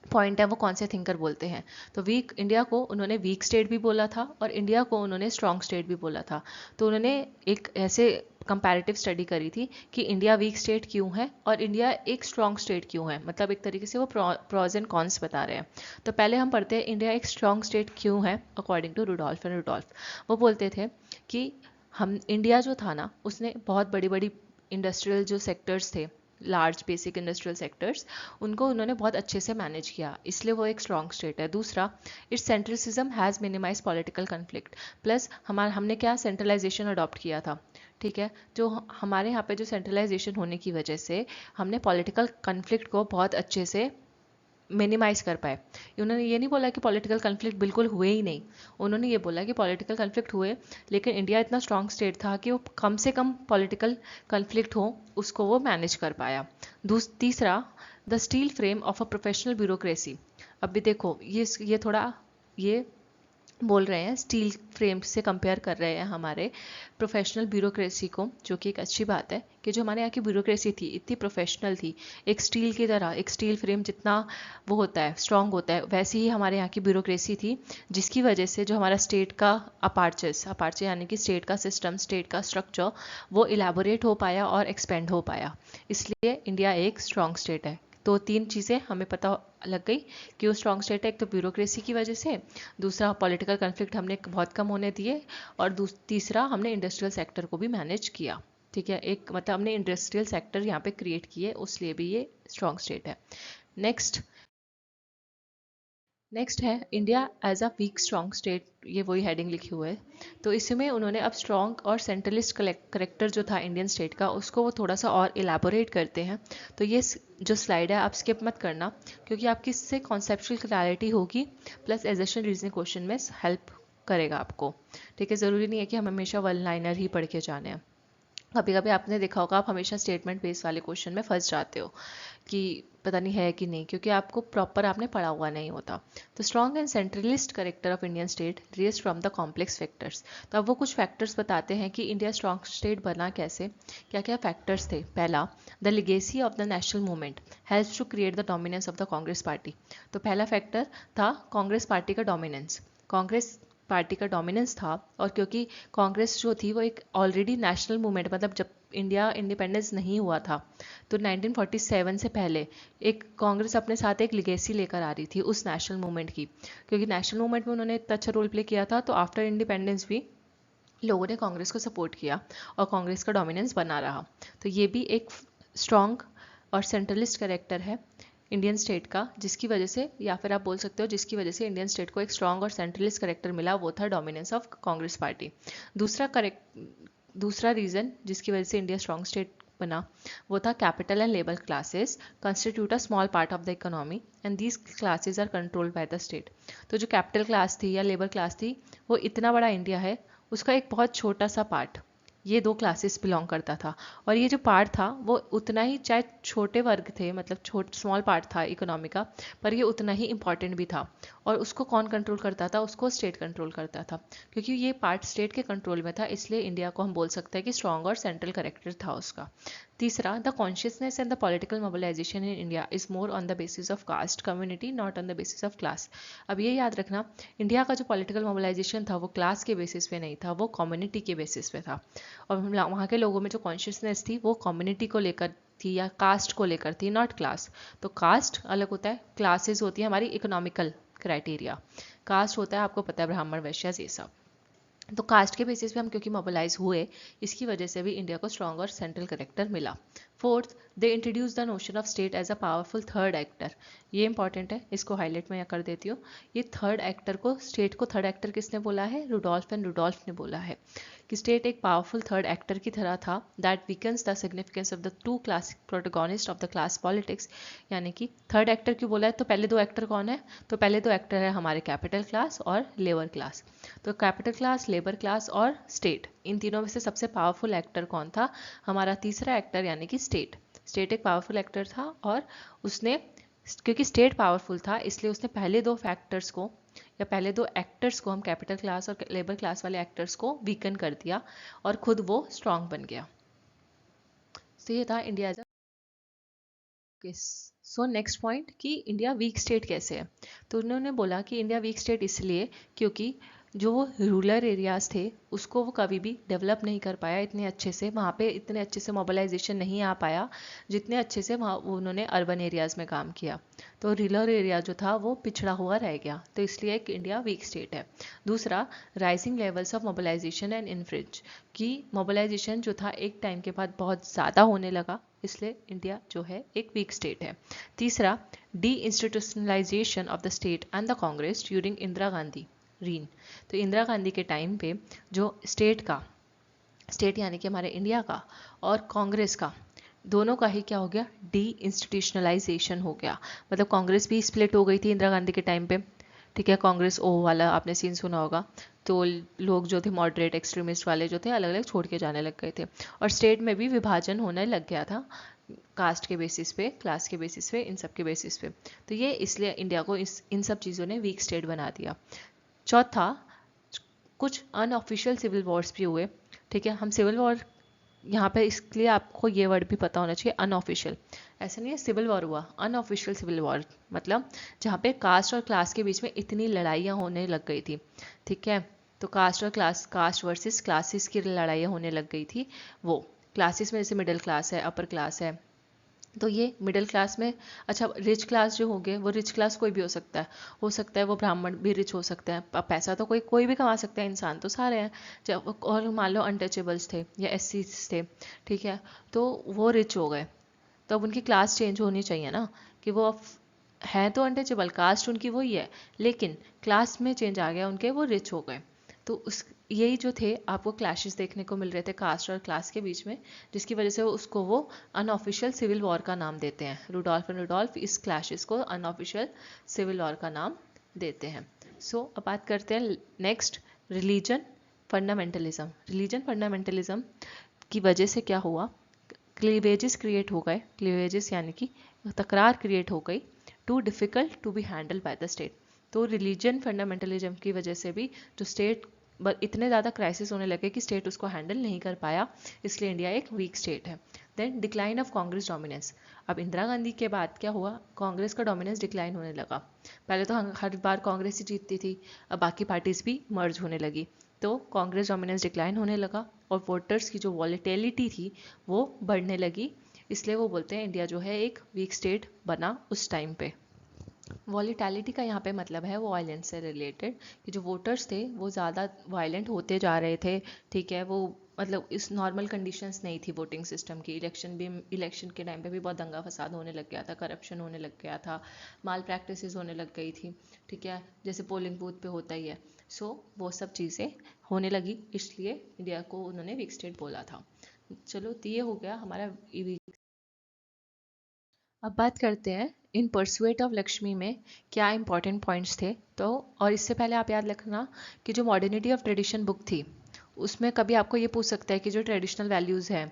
पॉइंट है वो कौन से थिंकर बोलते हैं। तो वीक इंडिया को उन्होंने वीक स्टेट भी बोला था और इंडिया को उन्होंने स्ट्रॉन्ग स्टेट भी बोला था। तो उन्होंने एक ऐसे कंपैरेटिव स्टडी करी थी कि इंडिया वीक स्टेट क्यों है और इंडिया एक स्ट्रॉन्ग स्टेट क्यों है, मतलब एक तरीके से वो प्रॉज एंड कॉन्स बता रहे हैं। तो पहले हम पढ़ते हैं इंडिया एक स्ट्रॉन्ग स्टेट क्यों है according to Rudolph and Rudolph. वो बोलते थे कि हम इंडिया जो था ना उसने बहुत बड़ी बड़ी इंडस्ट्रियल जो सेक्टर्स थे, लार्ज बेसिक इंडस्ट्रियल सेक्टर्स, उनको उन्होंने बहुत अच्छे से मैनेज किया, इसलिए वो एक स्ट्रॉन्ग स्टेट है। दूसरा, it's centralism has minimise political conflict, plus हमने क्या सेंट्रलाइजेशन अडॉप्ट किया था, ठीक है। जो हमारे यहाँ पे जो सेंट्रलाइजेशन होने की वजह से हमने पॉलिटिकल कन्फ्लिक्ट को बहुत अच्छे से मिनिमाइज कर पाए। उन्होंने ये नहीं बोला कि पॉलिटिकल कन्फ्लिक्ट बिल्कुल हुए ही नहीं, उन्होंने ये बोला कि पॉलिटिकल कन्फ्लिक्ट हुए लेकिन इंडिया इतना स्ट्रॉन्ग स्टेट था कि वो कम से कम पॉलिटिकल कन्फ्लिक्ट हो उसको वो मैनेज कर पाया। तीसरा, the steel frame of a professional bureaucracy. अब भी देखो ये थोड़ा ये बोल रहे हैं, स्टील फ्रेम से कंपेयर कर रहे हैं हमारे प्रोफेशनल ब्यूरोक्रेसी को, जो कि एक अच्छी बात है कि जो हमारे यहाँ की ब्यूरोक्रेसी थी इतनी प्रोफेशनल थी, एक स्टील की तरह, एक स्टील फ्रेम जितना वो होता है स्ट्रांग होता है वैसी ही हमारे यहाँ की ब्यूरोक्रेसी थी, जिसकी वजह से जो हमारा स्टेट का अपार्चे यानी कि स्टेट का सिस्टम, स्टेट का स्ट्रक्चर वो इलेबोरेट हो पाया और एक्सपेंड हो पाया, इसलिए इंडिया एक स्ट्रॉन्ग स्टेट है। तो 3 चीज़ें हमें पता लग गई कि वो स्ट्रॉन्ग स्टेट है। एक तो ब्यूरोक्रेसी की वजह से, दूसरा पॉलिटिकल कन्फ्लिक्ट हमने बहुत कम होने दिए, और तीसरा हमने इंडस्ट्रियल सेक्टर को भी मैनेज किया, ठीक है। एक मतलब हमने इंडस्ट्रियल सेक्टर यहाँ पे क्रिएट किए, उसलिए भी ये स्ट्रॉन्ग स्टेट है। नेक्स्ट है India as a weak strong state, ये वही हेडिंग लिखी हुई है। तो इसमें उन्होंने अब स्ट्रॉन्ग और सेंट्रलिस्ट करेक्टर जो था इंडियन स्टेट का उसको वो थोड़ा सा और इलेबोरेट करते हैं। तो ये जो स्लाइड है आप स्किप मत करना, क्योंकि आपकी इससे कॉन्सेप्चुअल क्लैरिटी होगी, प्लस एजेशन रीजनिंग क्वेश्चन में हेल्प करेगा आपको, ठीक है। ज़रूरी नहीं है कि हम हमेशा वन लाइनर ही पढ़ के जाने हैं। कभी कभी आपने देखा होगा आप हमेशा स्टेटमेंट बेस वाले क्वेश्चन में फंस जाते हो कि पता नहीं है कि नहीं, क्योंकि आपको प्रॉपर आपने पढ़ा हुआ नहीं होता। तो strong and centralist character of Indian state raise from the complex factors. तो अब वो कुछ फैक्टर्स बताते हैं कि इंडिया स्ट्रॉन्ग स्टेट बना कैसे, क्या क्या फैक्टर्स थे। पहला, the legacy of the national movement helps to create the dominance of the Congress party. तो पहला फैक्टर था कांग्रेस पार्टी का डोमिनेंस। कांग्रेस पार्टी का डोमिनेंस था, और क्योंकि कांग्रेस जो थी वो एक ऑलरेडी नेशनल मूवमेंट, मतलब जब इंडिया इंडिपेंडेंस नहीं हुआ था तो 1947 से पहले एक कांग्रेस अपने साथ एक लिगेसी लेकर आ रही थी उस नेशनल मूवमेंट की, क्योंकि नेशनल मूवमेंट में उन्होंने इतना अच्छा रोल प्ले किया था, तो आफ्टर इंडिपेंडेंस भी लोगों ने कांग्रेस को सपोर्ट किया और कांग्रेस का डोमिनेंस बना रहा। तो ये भी एक स्ट्रॉन्ग और सेंट्रलिस्ट कैरेक्टर है इंडियन स्टेट का, जिसकी वजह से, या फिर आप बोल सकते हो जिसकी वजह से इंडियन स्टेट को एक स्ट्रॉन्ग और सेंट्रलिस्ट कैरेक्टर मिला, वो था डोमिनेंस ऑफ कांग्रेस पार्टी। दूसरा रीज़न जिसकी वजह से इंडिया स्ट्रॉन्ग स्टेट बना वो था capital and labour classes constitute a small part of the economy and these classes are controlled by the state. तो जो कैपिटल क्लास थी या लेबर क्लास थी, वो इतना बड़ा इंडिया है उसका एक बहुत छोटा सा पार्ट ये 2 क्लासेस बिलोंग करता था, और ये जो पार्ट था वो उतना ही, चाहे छोटे वर्ग थे, मतलब स्मॉल पार्ट था इकोनॉमी का, पर ये उतना ही इंपॉर्टेंट भी था। और उसको कौन कंट्रोल करता था, उसको स्टेट कंट्रोल करता था। क्योंकि ये पार्ट स्टेट के कंट्रोल में था, इसलिए इंडिया को हम बोल सकते हैं कि स्ट्रॉन्ग और सेंट्रल करेक्टर था उसका। तीसरा, the consciousness and the political mobilisation in India is more on the basis of caste community, not on the basis of class. अब ये याद रखना, इंडिया का जो पॉलिटिकल मोबिलाइजेशन था वो क्लास के बेसिस पे नहीं था, वो कम्युनिटी के बेसिस पे था। और वहाँ के लोगों में जो कॉन्शियसनेस थी वो कम्युनिटी को लेकर थी या कास्ट को लेकर थी, नॉट क्लास। तो कास्ट अलग होता है, क्लासेस होती है हमारी इकोनॉमिकल क्राइटेरिया, कास्ट होता है आपको पता है ब्राह्मण वैश्य ये सब। तो कास्ट के बेसिस पे हम क्योंकि मोबिलाइज हुए, इसकी वजह से भी इंडिया को स्ट्रॉन्ग और सेंट्रल करेक्टर मिला। Fourth, they introduce the notion of state as a powerful third actor. ये इंपॉर्टेंट है, इसको हाईलाइट में कर देती हूँ। ये थर्ड एक्टर को, स्टेट को थर्ड एक्टर किसने बोला है, रुडोल्फ एंड रुडोल्फ ने बोला है कि स्टेट एक पावरफुल थर्ड एक्टर की तरह था that weakens the significance of the two classic protagonist of the class politics. यानी कि थर्ड एक्टर क्यों बोला है, तो पहले 2 एक्टर कौन है, तो पहले 2 एक्टर है हमारे कैपिटल क्लास और लेबर क्लास। तो कैपिटल क्लास, लेबर क्लास और स्टेट, इन तीनों में से सबसे पावरफुल एक्टर कौन था, हमारा तीसरा एक्टर यानी कि स्टेट। स्टेट एक पावरफुल एक्टर था, और उसने, क्योंकि स्टेट पावरफुल था इसलिए उसने पहले 2 फैक्टर्स को या पहले 2 एक्टर्स को, हम कैपिटल क्लास और लेबर क्लास वाले एक्टर्स को वीकन कर दिया और खुद वो स्ट्रांग बन गया। तो ये था India as a so next point कि इंडिया वीक स्टेट कैसे है। तो उन्होंने बोला कि इंडिया वीक स्टेट इसलिए क्योंकि जो रूरल एरियाज थे उसको वो कभी भी डेवलप नहीं कर पाया इतने अच्छे से, वहाँ पे इतने अच्छे से मोबिलाइजेशन नहीं आ पाया जितने अच्छे से वहाँ उन्होंने अर्बन एरियाज़ में काम किया। तो रूरल एरिया जो था वो पिछड़ा हुआ रह गया, तो इसलिए इंडिया वीक स्टेट है। दूसरा, rising levels of mobilisation and इन्फ्रिज, कि मोबिलाइजेशन जो था एक टाइम के बाद बहुत ज़्यादा होने लगा, इसलिए इंडिया जो है एक वीक स्टेट है। तीसरा, deinstitutionalisation of the state and the Congress during Indira Gandhi reign. तो इंदिरा गांधी के टाइम पे जो स्टेट यानी कि हमारे इंडिया का और कांग्रेस का दोनों का ही क्या हो गया, डी इंस्टीट्यूशनलाइजेशन हो गया। मतलब कांग्रेस भी स्प्लिट हो गई थी इंदिरा गांधी के टाइम पे, ठीक है, कांग्रेस ओ वाला आपने सीन सुना होगा। तो लोग जो थे मॉडरेट एक्सट्रीमिस्ट वाले जो थे अलग अलग छोड़ के जाने लग गए थे, और स्टेट में भी विभाजन होने लग गया था, कास्ट के बेसिस पे, क्लास के बेसिस पे, इन सब के बेसिस पे। तो ये इसलिए इंडिया को इन सब चीज़ों ने वीक स्टेट बना दिया। चौथा, कुछ अनऑफिशियल सिविल वॉर्स भी हुए, ठीक है। हम सिविल वॉर यहाँ पे इसलिए आपको ये वर्ड भी पता होना चाहिए, अनऑफिशियल। ऐसा नहीं है सिविल वॉर हुआ, अनऑफिशियल सिविल वॉर मतलब जहाँ पे कास्ट और क्लास के बीच में इतनी लड़ाइयाँ होने लग गई थी, ठीक है। तो कास्ट वर्सेस क्लासेस की लड़ाइयाँ होने लग गई थी। वो क्लासेस में जैसे मिडिल क्लास है, अपर क्लास है, तो ये मिडिल क्लास में, अच्छा रिच क्लास जो होंगे वो रिच क्लास कोई भी हो सकता है वो ब्राह्मण भी रिच हो सकता है। अब पैसा तो कोई भी कमा सकता है, इंसान तो सारे हैं। जब और मान लो अनटचेबल्स थे या एससी थे, ठीक है, तो वो रिच हो गए, तो अब उनकी क्लास चेंज होनी चाहिए ना, कि वो अब है तो अनटचेबल, कास्ट उनकी वही है, लेकिन क्लास में चेंज आ गया उनके, वो रिच हो गए। तो उस यही जो थे आपको क्लैशेस देखने को मिल रहे थे कास्ट और क्लास के बीच में, जिसकी वजह से उसको वो अनऑफिशियल सिविल वॉर का नाम देते हैं। रुडोल्फ एंड रुडोल्फ इस क्लैशेस को अनऑफिशियल सिविल वॉर का नाम देते हैं। सो अब बात करते हैं next, religion fundamentalism. Religion fundamentalism की वजह से क्या हुआ, क्लीवेजेस क्रिएट हो गए, क्लीवेजेस यानी कि तकरार क्रिएट हो गई, too difficult to be handle by the state. तो रिलीजन फंडामेंटलिज्म की वजह से भी जो स्टेट इतने ज़्यादा क्राइसिस होने लगे कि स्टेट उसको हैंडल नहीं कर पाया, इसलिए इंडिया एक वीक स्टेट है। Then decline of Congress dominance. अब इंदिरा गांधी के बाद क्या हुआ, कांग्रेस का डोमिनेंस डिक्लाइन होने लगा। पहले तो हर बार कांग्रेस ही जीतती थी, अब बाकी पार्टीज भी मर्ज होने लगी, तो कांग्रेस डोमिनेंस डिक्लाइन होने लगा और वोटर्स की जो वॉलेटिलिटी थी वो बढ़ने लगी, इसलिए वो बोलते हैं इंडिया जो है एक वीक स्टेट बना उस टाइम पे। वॉलीटैलिटी का यहाँ पे मतलब है वायलेंस से रिलेटेड, कि जो वोटर्स थे वो ज़्यादा वायलेंट होते जा रहे थे, ठीक है। वो मतलब इस नॉर्मल कंडीशंस नहीं थी वोटिंग सिस्टम की। इलेक्शन के टाइम पे भी बहुत दंगा फसाद होने लग गया था, करप्शन होने लग गया था, माल प्रैक्टिसेस होने लग गई थी, ठीक है, जैसे पोलिंग बूथ पे होता ही है। सो वो सब चीज़ें होने लगी, इसलिए इंडिया को उन्होंने वीक स्टेट बोला था। चलो तो ये हो गया हमारा। अब बात करते हैं इन परसुएट ऑफ लक्ष्मी में क्या इंपॉर्टेंट पॉइंट्स थे। तो और इससे पहले आप याद रखना कि जो मॉडर्निटी ऑफ ट्रेडिशन बुक थी उसमें कभी आपको ये पूछ सकता है कि जो ट्रेडिशनल वैल्यूज़ हैं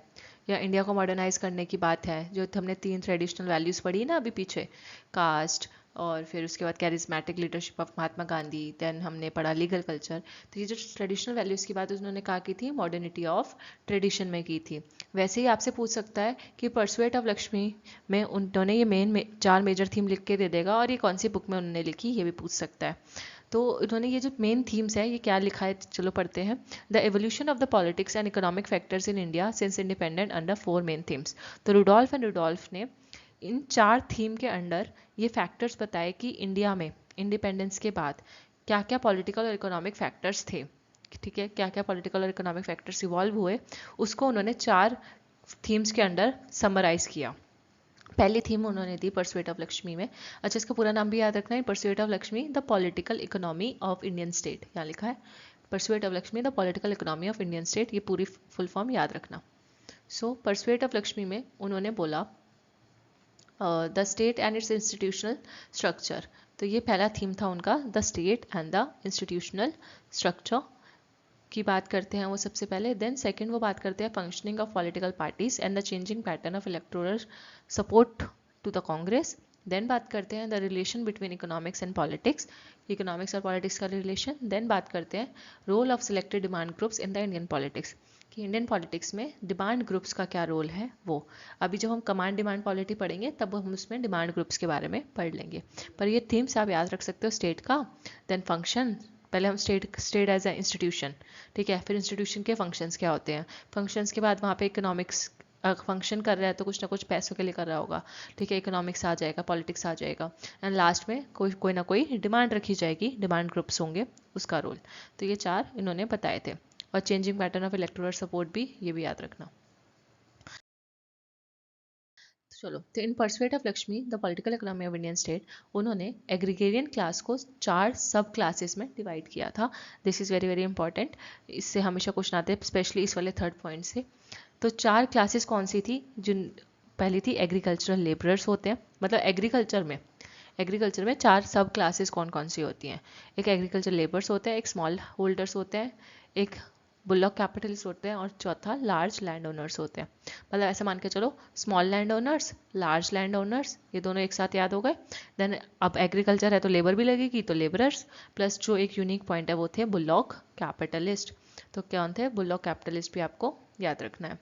या इंडिया को मॉडर्नाइज करने की बात है, जो हमने 3 ट्रेडिशनल वैल्यूज़ पढ़ी ना अभी पीछे, कास्ट और फिर उसके बाद charismatic leadership of Mahatma Gandhi, then हमने पढ़ा लीगल कल्चर। तो ये जो ट्रेडिशनल वैल्यूज़ की बात उन्होंने कहा की थी मॉडर्निटी ऑफ ट्रेडिशन में की थी। वैसे ही आपसे पूछ सकता है कि परसुएट ऑफ लक्ष्मी में उन्होंने ये 4 मेजर थीम लिख के दे देगा और ये कौन सी बुक में उन्होंने लिखी, ये भी पूछ सकता है। तो उन्होंने ये जो मेन थीम्स है ये क्या लिखा है, चलो पढ़ते हैं। The evolution of the politics and economic factors in India since independent under 4 main themes. तो रुडोल्फ एंड रुडोल्फ ने इन 4 थीम के अंडर ये फैक्टर्स बताए कि इंडिया में इंडिपेंडेंस के बाद क्या क्या पॉलिटिकल और इकोनॉमिक फैक्टर्स थे, ठीक है, क्या क्या पॉलिटिकल और इकोनॉमिक फैक्टर्स इवॉल्व हुए, उसको उन्होंने 4 थीम्स के अंडर समराइज किया। पहली थीम उन्होंने दी परसुएट ऑफ लक्ष्मी में, अच्छा इसका पूरा नाम भी याद रखना है, persuade of Lakshmi the political economy of Indian state, यहाँ लिखा है persuade of Lakshmi the political economy of Indian state, ये पूरी फुल फॉर्म याद रखना। सो परसुएट ऑफ लक्ष्मी में उन्होंने बोला the state and it's institutional structure. तो ये पहला थीम था उनका, the state and the institutional structure की बात करते हैं वो सबसे पहले। देन सेकंड वो बात करते हैं functioning of political parties and the changing pattern of electoral support to the Congress. Then बात करते हैं the relation between economics and politics, economics और पॉलिटिक्स का रिलेशन। देन बात करते हैं role of selected demand groups in the Indian politics, कि Indian politics में डिमांड ग्रुप्स का क्या रोल है वो। अभी जब हम कमांड डिमांड पॉलिटी पढ़ेंगे तब हम उसमें डिमांड ग्रुप्स के बारे में पढ़ लेंगे, पर ये थीम्स आप याद रख सकते हो स्टेट का। देन फंक्शन, पहले हम स्टेट एज ए इंस्टीट्यूशन, ठीक है, फिर इंस्टीट्यूशन के फंक्शंस क्या होते हैं, फंक्शंस के बाद वहाँ पे इकोनॉमिक्स फंक्शन कर रहा है तो कुछ ना कुछ पैसों के लिए कर रहा होगा, ठीक है, इकोनॉमिक्स आ जाएगा, पॉलिटिक्स आ जाएगा, एंड लास्ट में कोई ना कोई डिमांड रखी जाएगी, डिमांड ग्रुप्स होंगे, उसका रोल। तो ये 4 इन्होंने बताए थे। और changing pattern of electoral support भी, ये भी याद रखना। चलो, तो in pursuit of Lakshmi the political economy of Indian state, उन्होंने एग्रीगेरियन क्लास को 4 सब क्लासेस में डिवाइड किया था। This is very very important, इससे हमेशा क्वेश्चन आते हैं, स्पेशली इस वाले 3rd पॉइंट से। तो 4 क्लासेस कौन सी थी, जिन पहली थी एग्रीकल्चरल लेबरर्स होते हैं, मतलब एग्रीकल्चर में 4 सब क्लासेस कौन कौन सी होती हैं। एक एग्रीकल्चर लेबर्स होते हैं, एक स्मॉल होल्डर्स होते हैं, एक बुलॉक कैपिटलिस्ट होते हैं, और चौथा लार्ज लैंड ओनर्स होते हैं। मतलब ऐसा मान के चलो, small land owners, large land owners, ये दोनों एक साथ याद हो गए। देन अब एग्रीकल्चर है तो लेबर भी लगेगी, तो लेबरर्स, प्लस जो एक यूनिक पॉइंट है वो थे बुलॉक कैपिटलिस्ट। तो कौन थे, बुलॉक कैपिटलिस्ट भी आपको याद रखना है।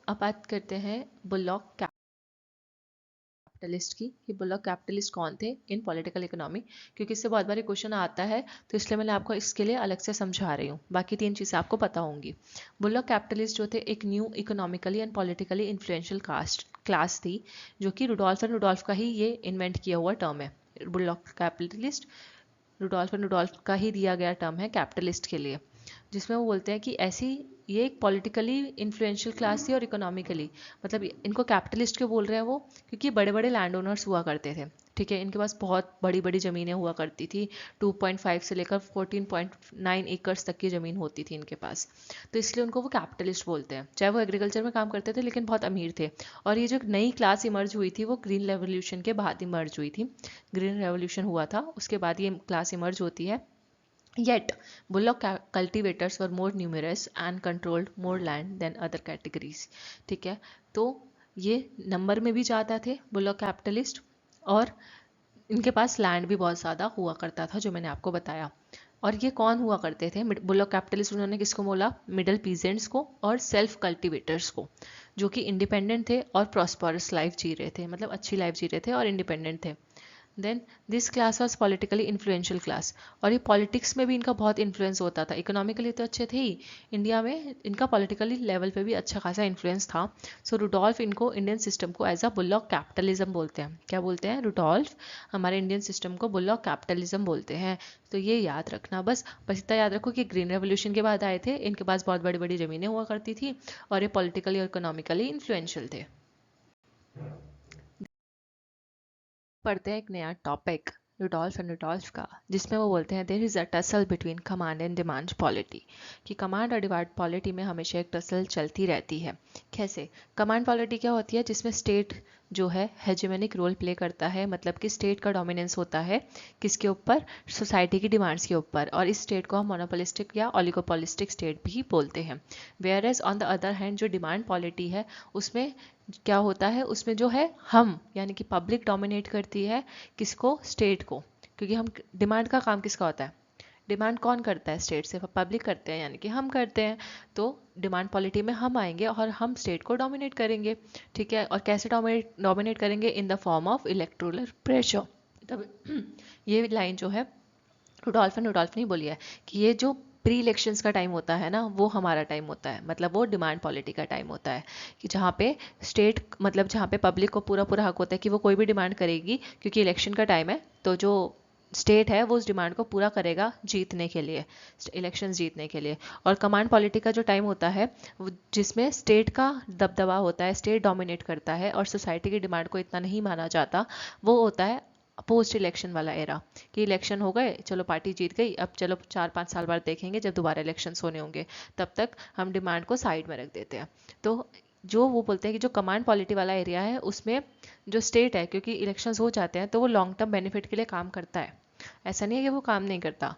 अब बात करते हैं बुलॉक कैपिटलिस्ट की, कि बुलॉक कैपिटलिस्ट कौन थे इन पॉलिटिकल इकोनॉमी, क्योंकि इससे बहुत बार क्वेश्चन आता है, तो इसलिए मैंने आपको इसके लिए अलग से समझा रही हूँ, बाकी 3 चीज़ें आपको पता होंगी। बुलॉक कैपिटलिस्ट जो थे एक new economically and politically influential class थी, जो कि रुडोल्फ का ही ये इन्वेंट किया हुआ टर्म है। बुलॉक कैपिटलिस्ट रुडोल्फ का ही दिया गया टर्म है कैपिटलिस्ट के लिए, जिसमें वो बोलते हैं कि ऐसी ये एक पॉलिटिकली इन्फ्लुएंशियल क्लास थी और इकोनॉमिकली, मतलब इनको कैपिटलिस्ट क्यों बोल रहे हैं वो, क्योंकि बड़े बड़े लैंड ओनर्स हुआ करते थे, ठीक है, इनके पास बहुत बड़ी बड़ी ज़मीनें हुआ करती थी, 2.5 से लेकर 14.9 एकर्स तक की ज़मीन होती थी इनके पास, तो इसलिए उनको वो कैपिटलिस्ट बोलते हैं। चाहे वो एग्रीकल्चर में काम करते थे लेकिन बहुत अमीर थे। और ये जो नई क्लास इमर्ज हुई थी वो ग्रीन रेवोल्यूशन के बाद इमर्ज हुई थी, ग्रीन रेवोल्यूशन हुआ था उसके बाद ये क्लास इमर्ज होती है। Yet, bullock cultivators were more numerous and controlled more land than other categories. ठीक है, तो ये नंबर में भी ज़्यादा थे बुलॉक कैपिटलिस्ट, और इनके पास लैंड भी बहुत ज़्यादा हुआ करता था, जो मैंने आपको बताया। और ये कौन हुआ करते थे बुलॉक कैपिटलिस्ट, उन्होंने किसको बोला, मिडल पीजेंट्स को और सेल्फ कल्टिवेटर्स को, जो कि इंडिपेंडेंट थे और प्रॉस्परस लाइफ जी रहे थे, मतलब अच्छी लाइफ जी रहे थे और इंडिपेंडेंट थे। Then this class was politically influential class, और ये पॉलिटिक्स में भी इनका बहुत इन्फ्लुएंस होता था। इकोनॉमिकली तो अच्छे थे ही, इंडिया में इनका पॉलिटिकली लेवल पे भी अच्छा खासा इन्फ्लुएंस था। सो रुडोल्फ इनको इंडियन सिस्टम को एज अ बुलॉक कैपिटलिज्म बोलते हैं। क्या बोलते हैं, रुडोल्फ हमारे इंडियन सिस्टम को बुलॉक कैपिटलिज्म बोलते हैं। तो ये याद रखना, बस इतना याद रखो कि ग्रीन रेवोल्यूशन के बाद आए थे, इनके पास बहुत बड़ी बड़ी ज़मीनें हुआ करती थी, और ये पॉलिटिकली और इकोनॉमिकली इन्फ्लुएंशियल थे। पढ़ते हैं एक नया टॉपिक रुडोल्फ एंड रुडोल्फ का, जिसमें वो बोलते हैं there is a tussle between command and demand polity, कि कमांड और डिमांड पॉलिटी में हमेशा एक टसल चलती रहती है। कैसे, कमांड पॉलिटी क्या होती है, जिसमें स्टेट जो है हेजेमोनिक रोल प्ले करता है, मतलब कि स्टेट का डोमिनेंस होता है किसके ऊपर, सोसाइटी की डिमांड्स के ऊपर, और इस स्टेट को हम मोनोपोलिस्टिक या ओलिगोपोलिस्टिक स्टेट भी बोलते हैं। Whereas on the other hand जो डिमांड पॉलिटी है, उसमें क्या होता है, उसमें जो है हम यानी कि पब्लिक डोमिनेट करती है किसको, स्टेट को, क्योंकि हम डिमांड का काम किसका होता है, डिमांड कौन करता है, स्टेट से, पब्लिक करते हैं यानी कि हम करते हैं। तो डिमांड पॉलिटी में हम आएंगे और हम स्टेट को डोमिनेट करेंगे, ठीक है, और कैसे डोमिनेट करेंगे, in the form of electoral pressure. तब ये लाइन जो है रुडोल्फ एंड रुडोल्फ ने बोली है कि ये जो प्री इलेक्शंस का टाइम होता है ना, वो हमारा टाइम होता है, मतलब वो डिमांड पॉलिटी का टाइम होता है, कि जहाँ पे स्टेट, मतलब जहाँ पे पब्लिक को पूरा पूरा हक होता है कि वो कोई भी डिमांड करेगी, क्योंकि इलेक्शन का टाइम है, तो जो स्टेट है वो उस डिमांड को पूरा करेगा जीतने के लिए, इलेक्शन जीतने के लिए। और कमांड पॉलिटी का जो टाइम होता है, जिसमें स्टेट का दबदबा होता है, स्टेट डोमिनेट करता है और सोसाइटी की डिमांड को इतना नहीं माना जाता, वो होता है पोस्ट इलेक्शन वाला एरा, कि इलेक्शन हो गए, चलो पार्टी जीत गई, अब चलो 4-5 साल बाद देखेंगे जब दोबारा इलेक्शंस होने होंगे, तब तक हम डिमांड को साइड में रख देते हैं। तो जो वो बोलते हैं कि जो कमांड पॉलिटी वाला एरिया है, उसमें जो स्टेट है, क्योंकि इलेक्शंस हो जाते हैं तो वो लॉन्ग टर्म बेनिफिट के लिए काम करता है, ऐसा नहीं है कि वो काम नहीं करता।